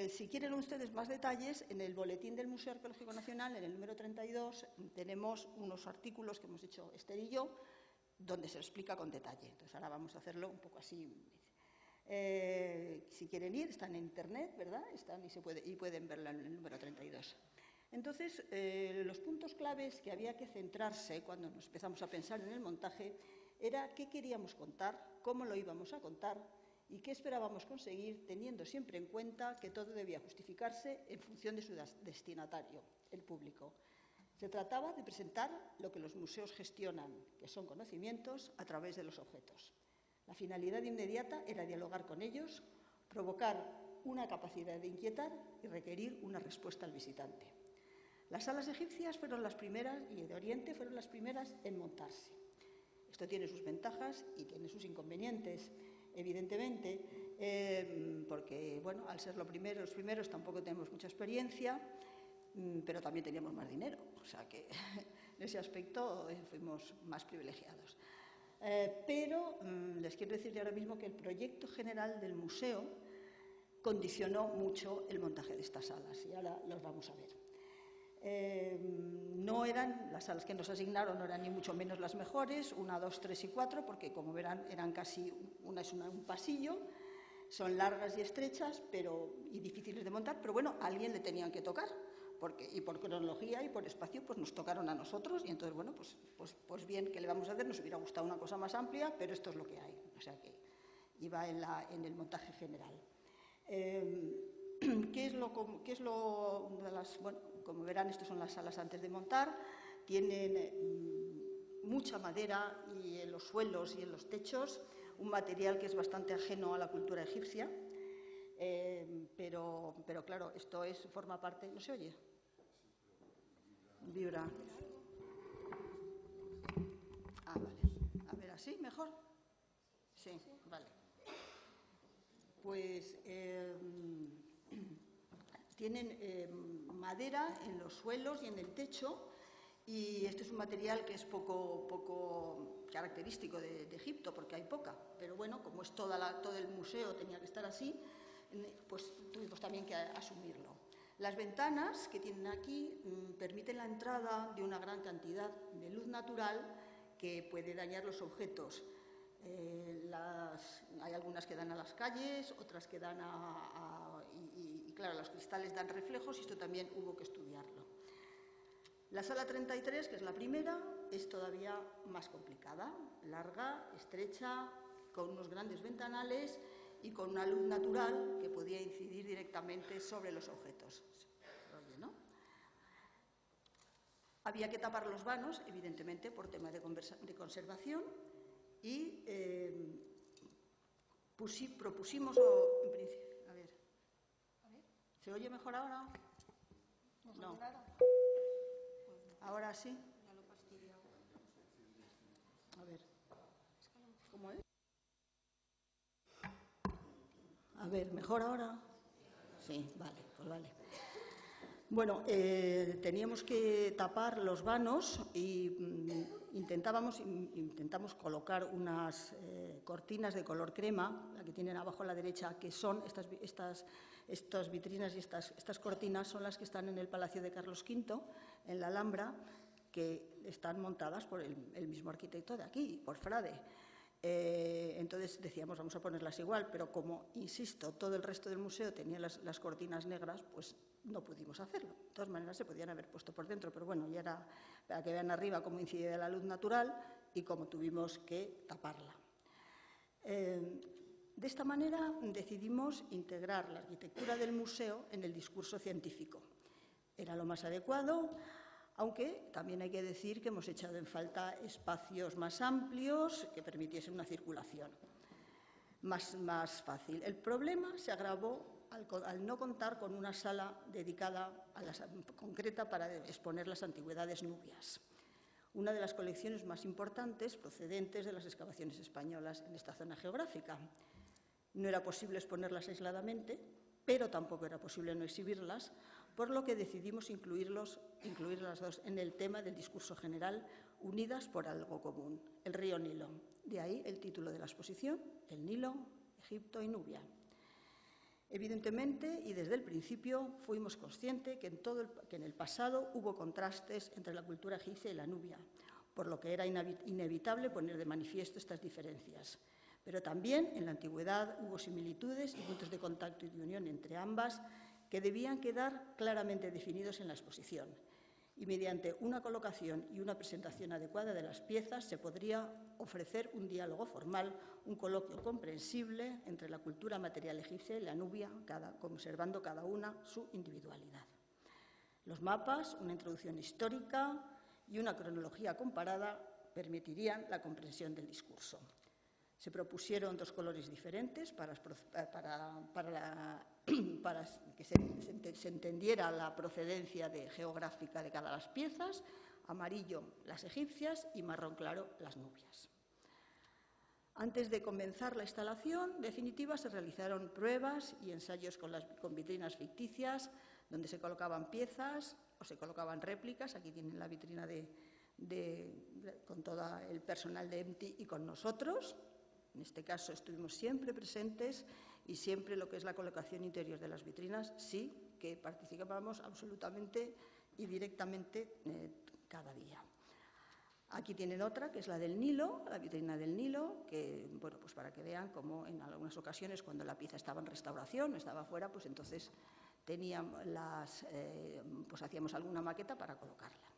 si quieren ustedes más detalles, en el boletín del Museo Arqueológico Nacional, en el número 32, tenemos unos artículos que hemos hecho Esther y yo, donde se explica con detalle. Entonces, ahora vamos a hacerlo un poco así. Si quieren ir, están en Internet, ¿verdad? Están y pueden verla en el número 32. Entonces, los puntos claves que había que centrarse cuando nos empezamos a pensar en el montaje era qué queríamos contar, cómo lo íbamos a contar y qué esperábamos conseguir, teniendo siempre en cuenta que todo debía justificarse en función de su destinatario, el público. Se trataba de presentar lo que los museos gestionan, que son conocimientos, a través de los objetos. La finalidad inmediata era dialogar con ellos, provocar una capacidad de inquietar y requerir una respuesta al visitante. Las salas egipcias fueron las primeras, y de Oriente fueron las primeras en montarse. Esto tiene sus ventajas y tiene sus inconvenientes, evidentemente, porque, bueno, al ser los primeros tampoco tenemos mucha experiencia, pero también teníamos más dinero, o sea que en ese aspecto fuimos más privilegiados. Pero les quiero decir ahora mismo que el proyecto general del museo condicionó mucho el montaje de estas salas, y ahora los vamos a ver. No eran, las salas que nos asignaron no eran ni mucho menos las mejores, 1, 2, 3 y 4, porque como verán eran casi, una es un pasillo, son largas y estrechas y difíciles de montar, pero bueno, a alguien le tenían que tocar, y por cronología y por espacio pues nos tocaron a nosotros, y entonces bueno, pues bien, ¿qué le vamos a hacer? Nos hubiera gustado una cosa más amplia, pero esto es lo que hay, o sea que iba en el montaje general. ¿Qué es lo de las, bueno, como verán, estas son las salas antes de montar, tienen mucha madera y en los suelos y en los techos, un material que es bastante ajeno a la cultura egipcia, pero claro, esto forma parte, ¿no se oye? Vibra. Ah, vale. A ver, ¿así mejor? Sí, vale. Pues tienen madera en los suelos y en el techo, y este es un material que es poco característico de Egipto, porque hay poca, pero bueno, como es todo el museo tenía que estar así, pues tuvimos también que asumirlo. Las ventanas que tienen aquí permiten la entrada de una gran cantidad de luz natural que puede dañar los objetos. Hay algunas que dan a las calles, otras que dan y claro, los cristales dan reflejos, y esto también hubo que estudiarlo. La sala 33, que es la primera, es todavía más complicada, larga, estrecha, con unos grandes ventanales y con una luz natural que podía incidir directamente sobre los objetos. Oye, ¿no? Había que tapar los vanos, evidentemente, por tema de conservación, y propusimos, en principio, a ver, ¿se oye mejor ahora? No. Ahora sí. A ver, ¿cómo es? A ver, ¿mejor ahora? Sí, vale, pues vale. Bueno, teníamos que tapar los vanos y intentamos colocar unas cortinas de color crema, la que tienen abajo a la derecha, que son estas vitrinas y estas cortinas son las que están en el Palacio de Carlos V, en la Alhambra, que están montadas por el mismo arquitecto de aquí, por Frade. Entonces decíamos, vamos a ponerlas igual, pero como, insisto, todo el resto del museo tenía las cortinas negras, pues no pudimos hacerlo. De todas maneras, se podían haber puesto por dentro, pero bueno, ya era para que vean arriba cómo incide la luz natural y cómo tuvimos que taparla. De esta manera decidimos integrar la arquitectura del museo en el discurso científico. Era lo más adecuado, aunque también hay que decir que hemos echado en falta espacios más amplios que permitiesen una circulación más fácil. El problema se agravó al no contar con una sala dedicada concreta para exponer las antigüedades nubias, una de las colecciones más importantes procedentes de las excavaciones españolas en esta zona geográfica. No era posible exponerlas aisladamente, pero tampoco era posible no exhibirlas, por lo que decidimos incluir las dos en el tema del discurso general, unidas por algo común, el río Nilo. De ahí el título de la exposición, El Nilo, Egipto y Nubia. Evidentemente, y desde el principio, fuimos conscientes que en el pasado hubo contrastes entre la cultura egipcia y la nubia, por lo que era inevitable poner de manifiesto estas diferencias. Pero también en la antigüedad hubo similitudes y puntos de contacto y de unión entre ambas que debían quedar claramente definidos en la exposición. Y mediante una colocación y una presentación adecuada de las piezas se podría ofrecer un diálogo formal, un coloquio comprensible entre la cultura material egipcia y la nubia, conservando cada una su individualidad. Los mapas, una introducción histórica y una cronología comparada permitirían la comprensión del discurso. Se propusieron 2 colores diferentes para que se entendiera la procedencia geográfica de cada las piezas: amarillo las egipcias y marrón claro las nubias. Antes de comenzar la instalación definitiva se realizaron pruebas y ensayos con vitrinas ficticias donde se colocaban piezas o se colocaban réplicas. Aquí tienen la vitrina con todo el personal de EMTI y con nosotros. En este caso estuvimos siempre presentes y siempre lo que es la colocación interior de las vitrinas sí que participábamos absolutamente y directamente cada día. Aquí tienen otra, que es la del Nilo, la vitrina del Nilo, que, bueno, pues para que vean cómo en algunas ocasiones cuando la pieza estaba en restauración, estaba fuera, pues entonces pues hacíamos alguna maqueta para colocarla.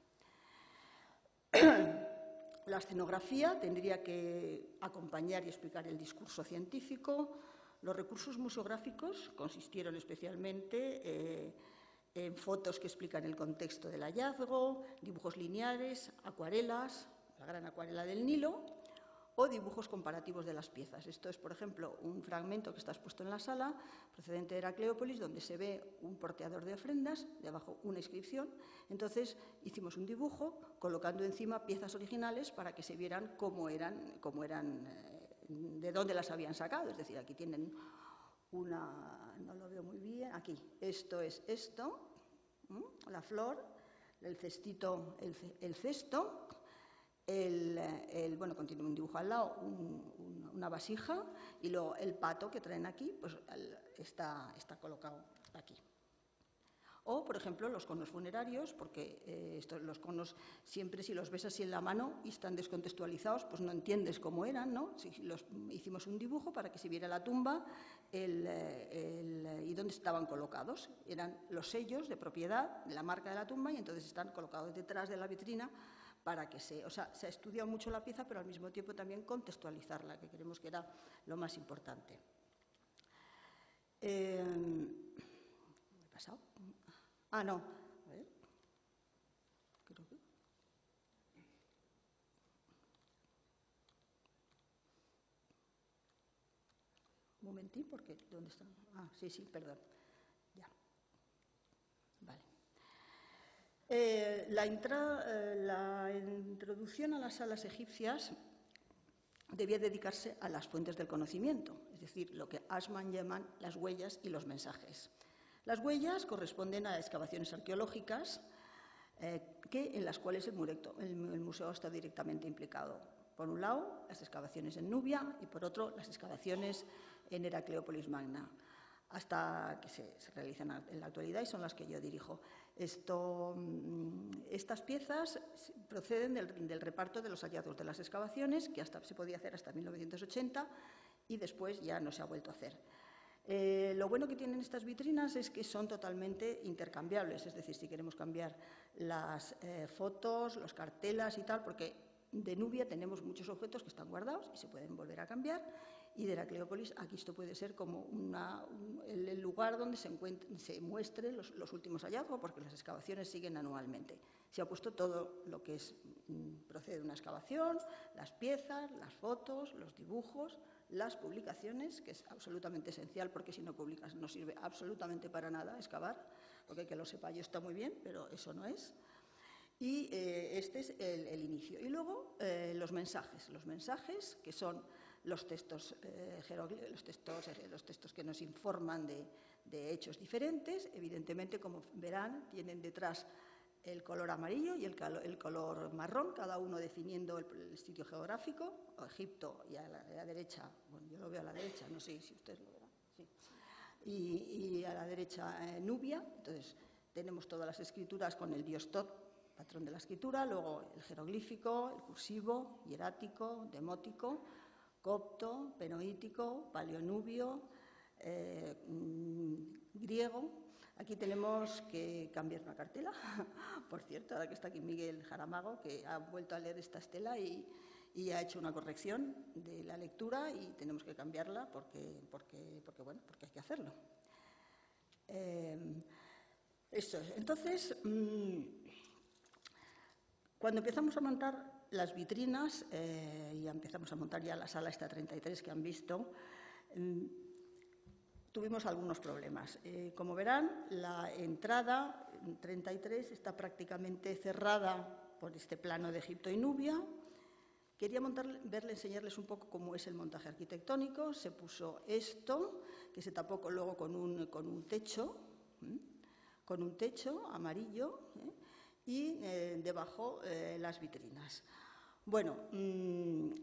La escenografía tendría que acompañar y explicar el discurso científico. Los recursos museográficos consistieron especialmente en fotos que explican el contexto del hallazgo, dibujos lineales, acuarelas, la gran acuarela del Nilo, o dibujos comparativos de las piezas. Esto es, por ejemplo, un fragmento que está expuesto en la sala, procedente de Heracleópolis, donde se ve un porteador de ofrendas, debajo una inscripción. Entonces hicimos un dibujo colocando encima piezas originales para que se vieran cómo eran, de dónde las habían sacado. Es decir, aquí tienen una, no lo veo muy bien, aquí, esto es esto, la flor, el cestito, el cesto. Bueno, continúa un dibujo al lado, una vasija, y luego el pato que traen aquí, pues está colocado aquí. O, por ejemplo, los conos funerarios, porque los conos siempre, si los ves así en la mano y están descontextualizados, pues no entiendes cómo eran, ¿no? Hicimos un dibujo para que se viera la tumba y dónde estaban colocados. Eran los sellos de propiedad, la marca de la tumba, y entonces están colocados detrás de la vitrina para que se ha estudiado mucho la pieza, pero al mismo tiempo también contextualizarla, que creemos que era lo más importante. ¿Me he pasado? Ah, no. A ver. Creo que. Un momentín, porque ¿dónde están? Ah, sí, perdón. Ya. Vale. La introducción a las salas egipcias debía dedicarse a las fuentes del conocimiento, es decir, lo que Ashman llaman las huellas y los mensajes. Las huellas corresponden a excavaciones arqueológicas en las cuales el museo está directamente implicado. Por un lado, las excavaciones en Nubia y por otro, las excavaciones en Heracleópolis Magna, hasta que se realizan en la actualidad y son las que yo dirijo. Estas piezas proceden del reparto de los hallazgos de las excavaciones, que se podía hacer hasta 1980 y después ya no se ha vuelto a hacer. Lo bueno que tienen estas vitrinas es que son totalmente intercambiables, es decir, si queremos cambiar las fotos, las cartelas y tal, porque de Nubia tenemos muchos objetos que están guardados y se pueden volver a cambiar, y de Heracleópolis aquí esto puede ser como el lugar donde se muestren los últimos hallazgos, porque las excavaciones siguen anualmente. Se ha puesto todo lo que procede de una excavación, las piezas, las fotos, los dibujos, las publicaciones, que es absolutamente esencial, porque si no publicas no sirve absolutamente para nada excavar, porque que lo sepa yo está muy bien, pero eso no es. Y este es el inicio. Y luego los mensajes que son los textos que nos informan de hechos diferentes. Evidentemente, como verán, tienen detrás el color amarillo y el color marrón, cada uno definiendo el sitio geográfico. Egipto, y a la derecha, bueno, yo lo veo a la derecha, no sé si ustedes lo verán. Sí. y a la derecha Nubia. Entonces, tenemos todas las escrituras con el dios Tot, patrón de la escritura, luego el jeroglífico, el cursivo, hierático, demótico, copto, penoítico, paleonubio, griego. Aquí tenemos que cambiar una cartela, por cierto, ahora que está aquí Miguel Jaramago, que ha vuelto a leer esta estela y ha hecho una corrección de la lectura y tenemos que cambiarla porque hay que hacerlo. Eso es. Entonces, cuando empezamos a montar las vitrinas, y empezamos a montar ya la sala esta 33 que han visto, tuvimos algunos problemas. Como verán, la entrada 33 está prácticamente cerrada por este plano de Egipto y Nubia. Quería enseñarles un poco cómo es el montaje arquitectónico. Se puso esto, que se tapó luego con un techo amarillo, y debajo las vitrinas. Bueno,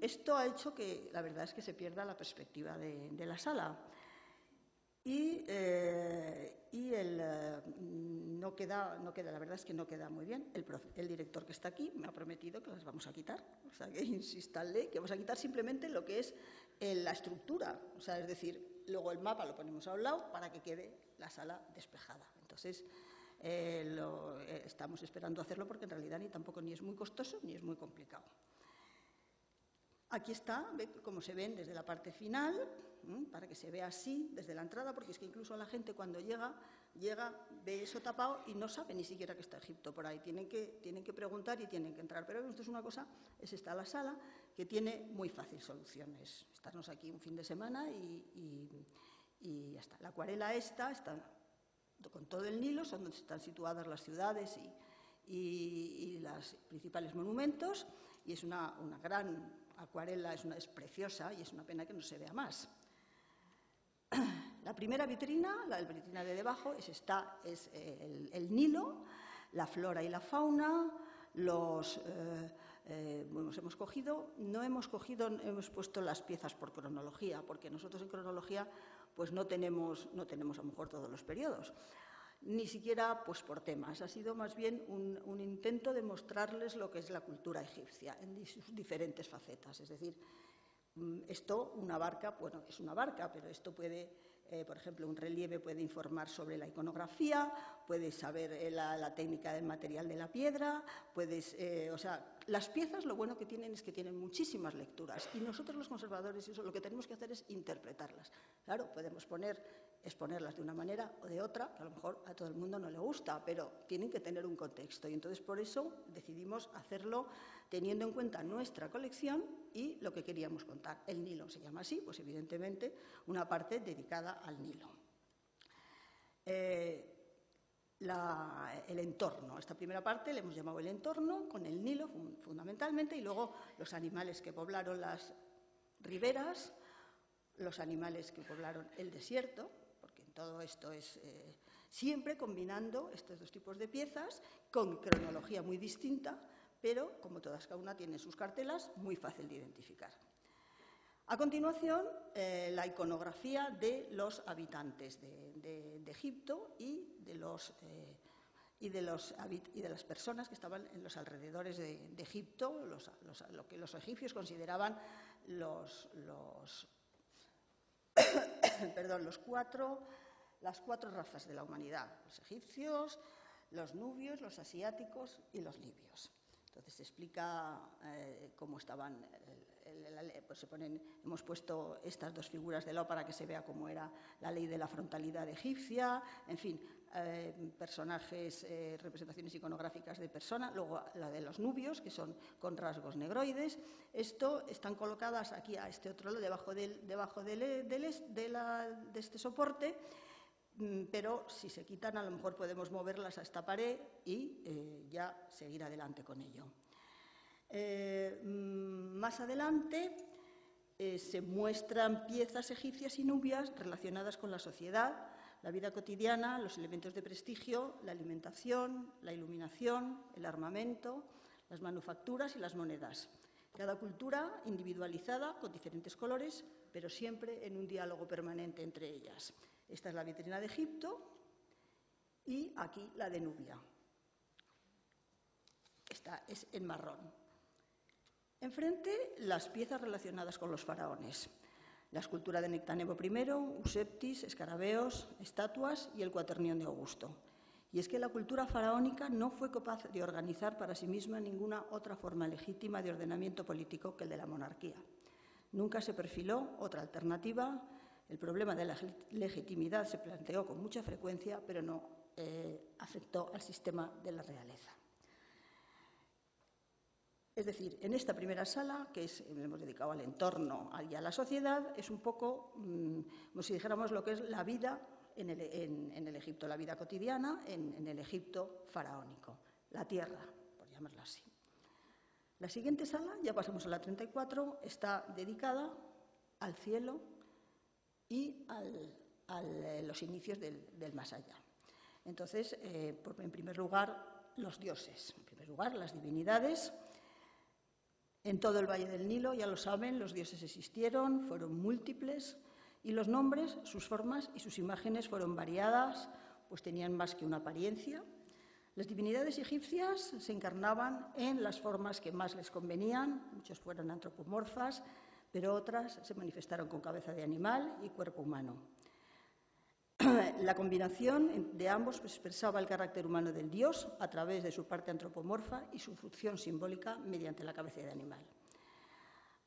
esto ha hecho que la verdad es que se pierda la perspectiva de la sala. No queda, la verdad es que no queda muy bien. El director que está aquí me ha prometido que las vamos a quitar, o sea que insístanle que vamos a quitar simplemente lo que es la estructura, o sea, es decir, luego el mapa lo ponemos a un lado para que quede la sala despejada. Entonces, estamos esperando hacerlo porque en realidad ni es muy costoso ni es muy complicado. Aquí está, ve cómo se ven desde la parte final, para que se vea así desde la entrada, porque es que incluso la gente cuando llega, ve eso tapado y no sabe ni siquiera que está Egipto por ahí. Tienen que preguntar y tienen que entrar. Pero esto es una cosa, es esta la sala, que tiene muy fácil soluciones. Estarnos aquí un fin de semana y ya está. La acuarela está con todo el Nilo, son donde están situadas las ciudades y los principales monumentos, y es una gran acuarela, es preciosa y es una pena que no se vea más. La primera vitrina, la vitrina de debajo, es el Nilo, la flora y la fauna, hemos puesto las piezas por cronología, porque nosotros en cronología pues no tenemos a lo mejor todos los periodos, ni siquiera pues por temas. Ha sido más bien un intento de mostrarles lo que es la cultura egipcia en sus diferentes facetas. Es decir, una barca, bueno, es una barca, pero esto puede, por ejemplo, un relieve puede informar sobre la iconografía, puedes saber la técnica del material de la piedra, las piezas lo bueno que tienen es que tienen muchísimas lecturas y nosotros los conservadores lo que tenemos que hacer es interpretarlas. Claro, podemos exponerlas de una manera o de otra, que a lo mejor a todo el mundo no le gusta, pero tienen que tener un contexto y entonces por eso decidimos hacerlo teniendo en cuenta nuestra colección y lo que queríamos contar. El Nilo se llama así, pues evidentemente una parte dedicada al Nilo. El entorno. Esta primera parte le hemos llamado el entorno, con el Nilo fundamentalmente, y luego los animales que poblaron las riberas, los animales que poblaron el desierto, porque en todo esto es siempre combinando estos dos tipos de piezas con cronología muy distinta, pero como todas cada una tiene sus cartelas, muy fácil de identificar. A continuación, la iconografía de los habitantes de Egipto y de las personas que estaban en los alrededores de Egipto, lo que los egipcios consideraban las cuatro razas de la humanidad: los egipcios, los nubios, los asiáticos y los libios. Entonces se explica cómo estaban, hemos puesto estas dos figuras de lado para que se vea cómo era la ley de la frontalidad egipcia, en fin, personajes, representaciones iconográficas de personas, luego la de los nubios, que son con rasgos negroides. Están colocadas aquí a este otro lado, debajo de este soporte, pero si se quitan a lo mejor podemos moverlas a esta pared y ya seguir adelante con ello. Más adelante se muestran piezas egipcias y nubias relacionadas con la sociedad, la vida cotidiana, los elementos de prestigio, la alimentación, la iluminación, el armamento, las manufacturas y las monedas. Cada cultura individualizada con diferentes colores, pero siempre en un diálogo permanente entre ellas. Esta es la vitrina de Egipto y aquí la de Nubia. Esta es en marrón. Enfrente, las piezas relacionadas con los faraones. La escultura de Nectanebo I, Useptis, escarabeos, estatuas y el cuaternión de Augusto. Y es que la cultura faraónica no fue capaz de organizar para sí misma ninguna otra forma legítima de ordenamiento político que el de la monarquía. Nunca se perfiló otra alternativa. El problema de la legitimidad se planteó con mucha frecuencia, pero no afectó al sistema de la realeza. Es decir, en esta primera sala, que hemos dedicado al entorno y a la sociedad, es un poco, como si dijéramos, lo que es la vida en el Egipto, la vida cotidiana en el Egipto faraónico, la tierra, por llamarla así. La siguiente sala, ya pasamos a la 34, está dedicada al cielo y a los inicios del más allá. Entonces, en primer lugar, los dioses, en primer lugar, las divinidades. En todo el Valle del Nilo, ya lo saben, los dioses existieron, fueron múltiples, y los nombres, sus formas y sus imágenes fueron variadas, pues tenían más que una apariencia. Las divinidades egipcias se encarnaban en las formas que más les convenían, muchas fueron antropomorfas, pero otras se manifestaron con cabeza de animal y cuerpo humano. La combinación de ambos expresaba el carácter humano del dios a través de su parte antropomorfa y su función simbólica mediante la cabeza de animal.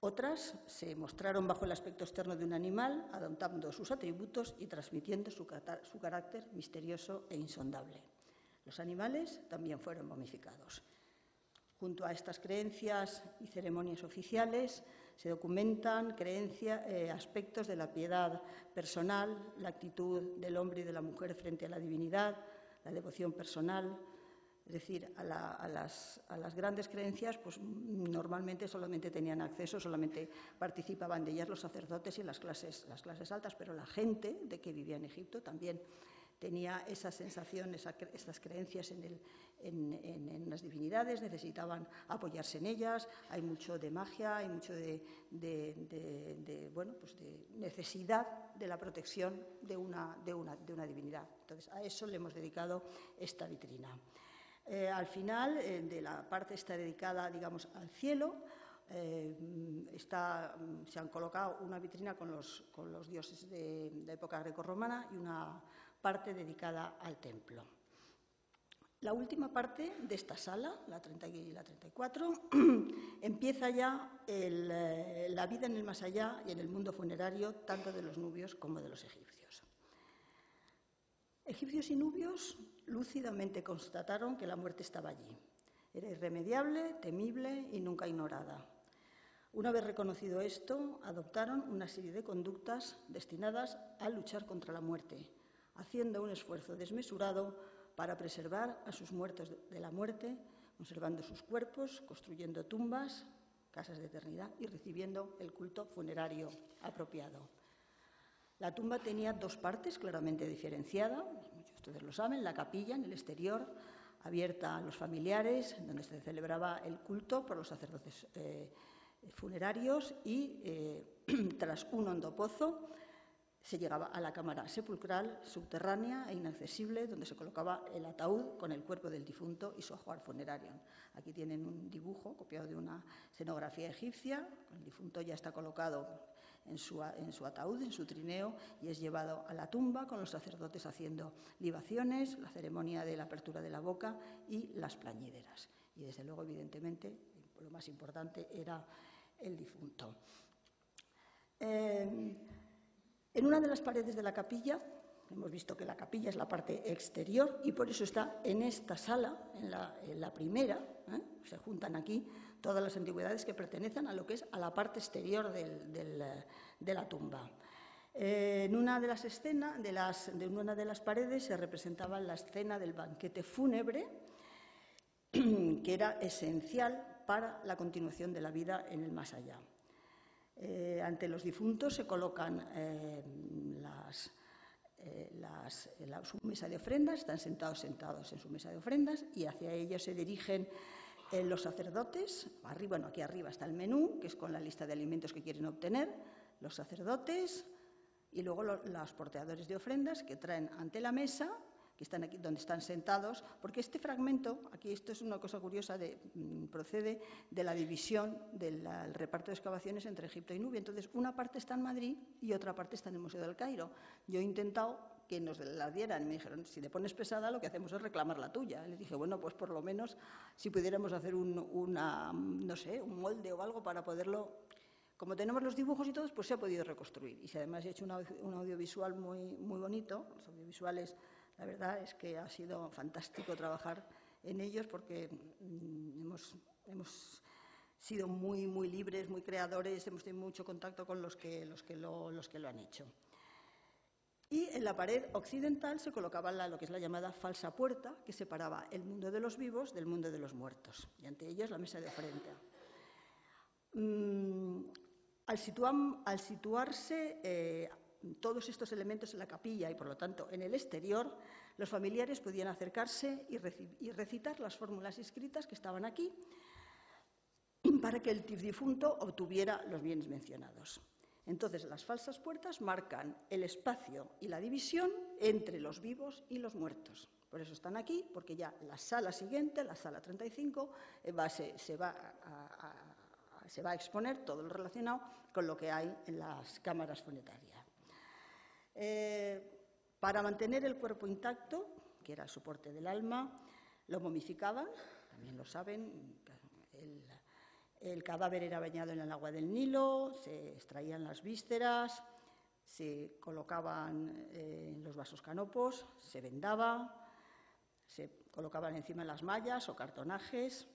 Otras se mostraron bajo el aspecto externo de un animal, adoptando sus atributos y transmitiendo su carácter misterioso e insondable. Los animales también fueron momificados. Junto a estas creencias y ceremonias oficiales se documentan aspectos de la piedad personal, la actitud del hombre y de la mujer frente a la divinidad, la devoción personal. Es decir, a las grandes creencias, pues normalmente solamente tenían acceso, solamente participaban de ellas los sacerdotes y las clases altas, pero la gente de que vivía en Egipto también tenía esa sensación, esas creencias en las divinidades, necesitaban apoyarse en ellas. Hay mucho de magia, hay mucho de necesidad de la protección de una divinidad. Entonces, a eso le hemos dedicado esta vitrina. Al final de la parte está dedicada, digamos, al cielo. Se han colocado una vitrina con los dioses de la época grecorromana y una parte dedicada al templo. La última parte de esta sala, la 30 y la 34, empieza ya la vida en el más allá y en el mundo funerario, tanto de los nubios como de los egipcios. Egipcios y nubios lúcidamente constataron que la muerte estaba allí. Era irremediable, temible y nunca ignorada. Una vez reconocido esto, adoptaron una serie de conductas destinadas a luchar contra la muerte, haciendo un esfuerzo desmesurado para preservar a sus muertos de la muerte, conservando sus cuerpos, construyendo tumbas, casas de eternidad y recibiendo el culto funerario apropiado. La tumba tenía dos partes claramente diferenciadas, muchos de ustedes lo saben, la capilla en el exterior, abierta a los familiares, donde se celebraba el culto por los sacerdotes funerarios y tras un hondo pozo se llegaba a la cámara sepulcral subterránea e inaccesible, donde se colocaba el ataúd con el cuerpo del difunto y su ajuar funerario. Aquí tienen un dibujo copiado de una escenografía egipcia. El difunto ya está colocado en su ataúd, en su trineo, y es llevado a la tumba con los sacerdotes haciendo libaciones, la ceremonia de la apertura de la boca y las plañideras. Y desde luego, evidentemente, lo más importante era el difunto. En una de las paredes de la capilla, hemos visto que la capilla es la parte exterior y por eso está en esta sala, en la primera, se juntan aquí todas las antigüedades que pertenecen a lo que es a la parte exterior de la tumba. En una de las escenas, de una de las paredes, se representaba la escena del banquete fúnebre, que era esencial para la continuación de la vida en el más allá. Ante los difuntos se colocan su mesa de ofrendas, están sentados en su mesa de ofrendas y hacia ellos se dirigen los sacerdotes. Aquí arriba está el menú, que es con la lista de alimentos que quieren obtener. Los sacerdotes, Y luego los porteadores de ofrendas que traen ante la mesa, que están aquí donde están sentados, porque este fragmento, aquí esto es una cosa curiosa, procede de la división del reparto de excavaciones entre Egipto y Nubia. Entonces, una parte está en Madrid y otra parte está en el Museo del Cairo. Yo he intentado que nos la dieran y me dijeron, si te pones pesada, lo que hacemos es reclamar la tuya. Les dije, bueno, pues por lo menos si pudiéramos hacer no sé, un molde o algo para poderlo... Como tenemos los dibujos y todo, pues se ha podido reconstruir. Y si además he hecho un audiovisual muy, muy bonito, los audiovisuales... La verdad es que ha sido fantástico trabajar en ellos porque hemos sido muy, muy libres, muy creadores, hemos tenido mucho contacto con los que lo han hecho. Y en la pared occidental se colocaba lo que es la llamada falsa puerta, que separaba el mundo de los vivos del mundo de los muertos. Y ante ellos la mesa de ofrenda. Al situarse todos estos elementos en la capilla y, por lo tanto, en el exterior, los familiares podían acercarse y recitar las fórmulas escritas que estaban aquí para que el difunto obtuviera los bienes mencionados. Entonces, las falsas puertas marcan el espacio y la división entre los vivos y los muertos. Por eso están aquí, porque ya la sala siguiente, la sala 35, se va a exponer todo lo relacionado con lo que hay en las cámaras funerarias. Para mantener el cuerpo intacto, que era el soporte del alma, lo momificaban, también lo saben, el cadáver era bañado en el agua del Nilo, se extraían las vísceras, se colocaban en los vasos canopos, se vendaba, se colocaban encima las mallas o cartonajes.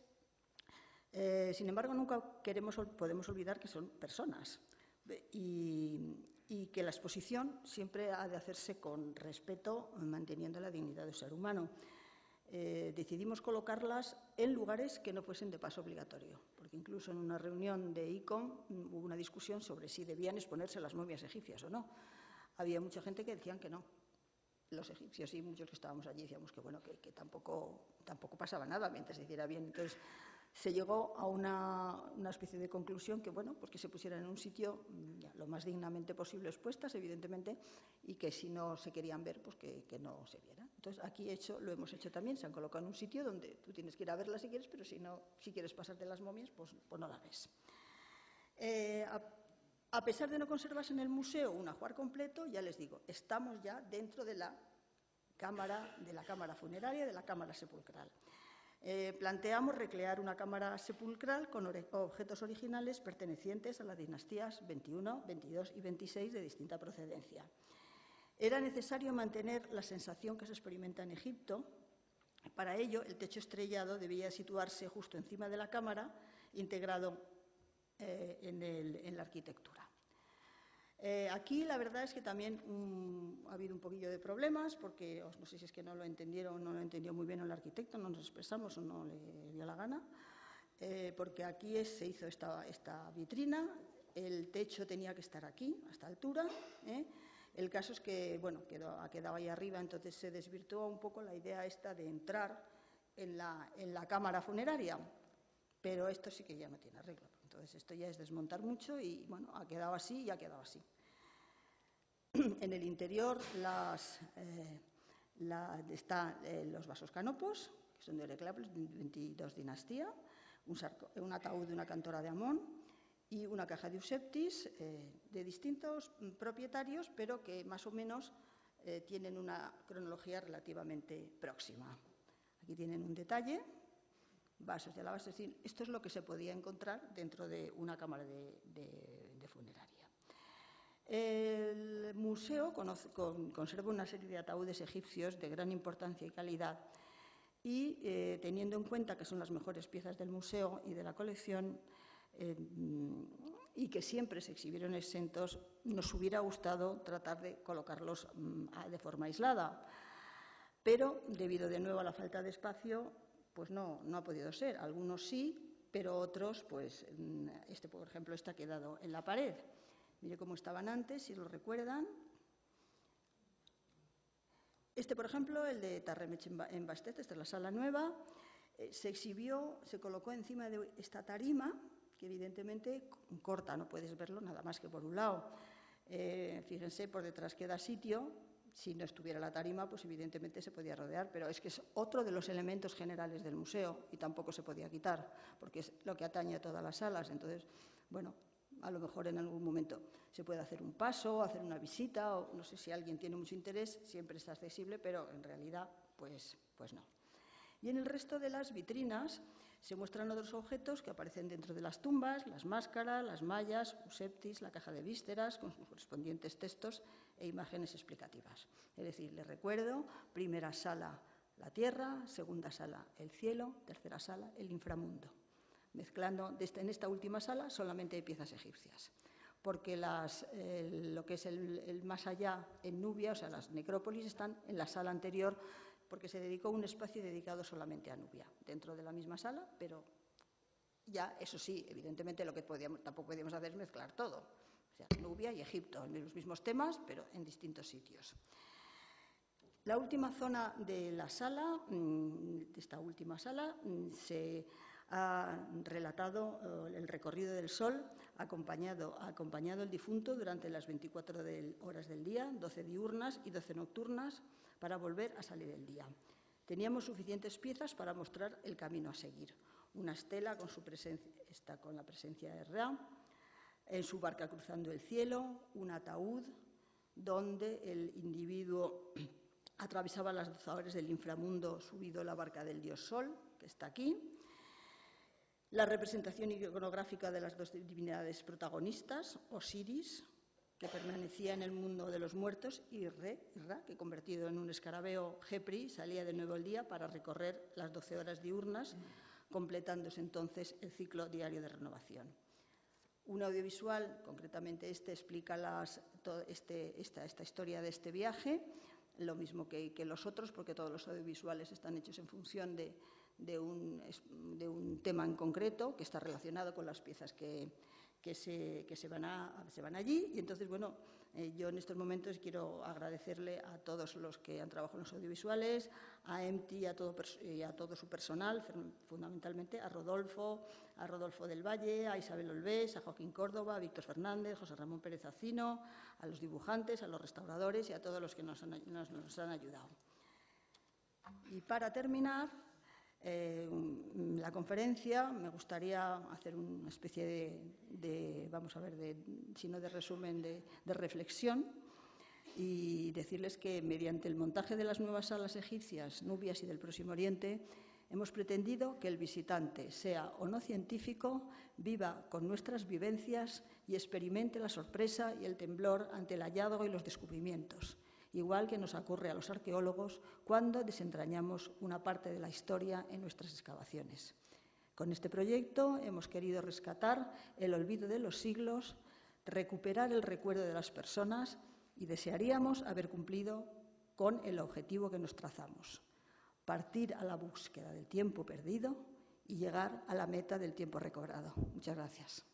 Sin embargo, nunca podemos olvidar que son personas y que la exposición siempre ha de hacerse con respeto, manteniendo la dignidad del ser humano. Decidimos colocarlas en lugares que no fuesen de paso obligatorio, porque incluso en una reunión de ICOM hubo una discusión sobre si debían exponerse las momias egipcias o no. Había mucha gente que decían que no. Los egipcios y muchos que estábamos allí decíamos que bueno, que tampoco pasaba nada mientras se hiciera bien. Entonces se llegó a una especie de conclusión que bueno, pues que se pusieran en un sitio lo más dignamente posible expuestas, evidentemente, y que si no se querían ver, pues que no se vieran. Entonces aquí lo hemos hecho también, se han colocado en un sitio donde tú tienes que ir a verlas si quieres, pero si quieres pasarte las momias, pues no las ves. A pesar de no conservarse en el museo un ajuar completo, ya les digo, estamos ya dentro de la cámara funeraria, de la cámara sepulcral. Planteamos recrear una cámara sepulcral con objetos originales pertenecientes a las dinastías 21, 22 y 26 de distinta procedencia. Era necesario mantener la sensación que se experimenta en Egipto. Para ello, el techo estrellado debía situarse justo encima de la cámara, integrado en la arquitectura. Aquí la verdad es que también ha habido un poquillo de problemas porque no sé si es que no lo entendieron, no lo entendió muy bien el arquitecto, no nos expresamos o no le dio la gana, porque aquí se hizo esta vitrina, el techo tenía que estar aquí, a esta altura. El caso es que, bueno, ha quedado ahí arriba, entonces se desvirtuó un poco la idea esta de entrar en la cámara funeraria, pero esto sí que ya no tiene arreglo. Entonces esto ya es desmontar mucho y bueno, ha quedado así y ha quedado así. En el interior están los vasos canopos, que son de Orecleaples, 22 dinastía, un ataúd de una cantora de Amón y una caja de Eusebtis de distintos propietarios, pero que más o menos tienen una cronología relativamente próxima. Aquí tienen un detalle. Vasos de alabaster, es decir, esto es lo que se podía encontrar dentro de una cámara de funeraria. El museo conserva una serie de ataúdes egipcios de gran importancia y calidad y teniendo en cuenta que son las mejores piezas del museo y de la colección y que siempre se exhibieron exentos, nos hubiera gustado tratar de colocarlos de forma aislada, pero debido de nuevo a la falta de espacio, pues no ha podido ser. Algunos sí, pero otros, pues, por ejemplo, ha quedado en la pared. Mire cómo estaban antes, si lo recuerdan. Por ejemplo, el de Tarremech en Bastet, esta es la sala nueva, se exhibió, se colocó encima de esta tarima, que evidentemente corta, no puedes verlo nada más que por un lado. Fíjense, por detrás queda sitio. Si no estuviera la tarima, pues evidentemente se podía rodear, pero es que es otro de los elementos generales del museo y tampoco se podía quitar, porque es lo que atañe a todas las salas. Entonces, bueno, a lo mejor en algún momento se puede hacer un paso, hacer una visita, o no sé si alguien tiene mucho interés, siempre está accesible, pero en realidad, pues no. Y en el resto de las vitrinas se muestran otros objetos que aparecen dentro de las tumbas, las máscaras, las mallas, Useptis, la caja de vísceras, con sus correspondientes textos e imágenes explicativas. Es decir, les recuerdo, primera sala, la tierra, segunda sala, el cielo, tercera sala, el inframundo. Mezclando, en esta última sala solamente hay piezas egipcias, porque lo que es el más allá en Nubia, o sea, las necrópolis están en la sala anterior, porque se dedicó un espacio dedicado solamente a Nubia, dentro de la misma sala, pero ya, eso sí, evidentemente lo que tampoco podíamos hacer es mezclar todo. O sea, Nubia y Egipto, los mismos temas, pero en distintos sitios. La última zona de la sala, de esta última sala, se ha relatado el recorrido del sol, acompañado el difunto durante las 24 horas del día, 12 diurnas y 12 nocturnas, para volver a salir el día. Teníamos suficientes piezas para mostrar el camino a seguir. Una estela con la presencia de Ra, en su barca cruzando el cielo, un ataúd donde el individuo atravesaba las 12 horas del inframundo subido a la barca del dios Sol, que está aquí. La representación iconográfica de las dos divinidades protagonistas, Osiris, que permanecía en el mundo de los muertos, y Ra, que convertido en un escarabeo Jepri, salía de nuevo el día para recorrer las 12 horas diurnas, completándose entonces el ciclo diario de renovación. Un audiovisual, concretamente explica esta historia de este viaje, lo mismo que los otros, porque todos los audiovisuales están hechos en función de un tema en concreto que está relacionado con las piezas que se van allí. Y entonces, bueno, yo en estos momentos quiero agradecerle a todos los que han trabajado en los audiovisuales, a EMTI y a todo su personal, fundamentalmente a Rodolfo del Valle, a Isabel Olvés, a Joaquín Córdoba, a Víctor Fernández, José Ramón Pérez Acino, a los dibujantes, a los restauradores y a todos los que nos han ayudado. Y para terminar la conferencia, me gustaría hacer una especie si no de resumen, de reflexión, y decirles que mediante el montaje de las nuevas salas egipcias, nubias y del Próximo Oriente, hemos pretendido que el visitante, sea o no científico, viva con nuestras vivencias y experimente la sorpresa y el temblor ante el hallazgo y los descubrimientos, igual que nos ocurre a los arqueólogos cuando desentrañamos una parte de la historia en nuestras excavaciones. Con este proyecto hemos querido rescatar el olvido de los siglos, recuperar el recuerdo de las personas y desearíamos haber cumplido con el objetivo que nos trazamos: partir a la búsqueda del tiempo perdido y llegar a la meta del tiempo recobrado. Muchas gracias.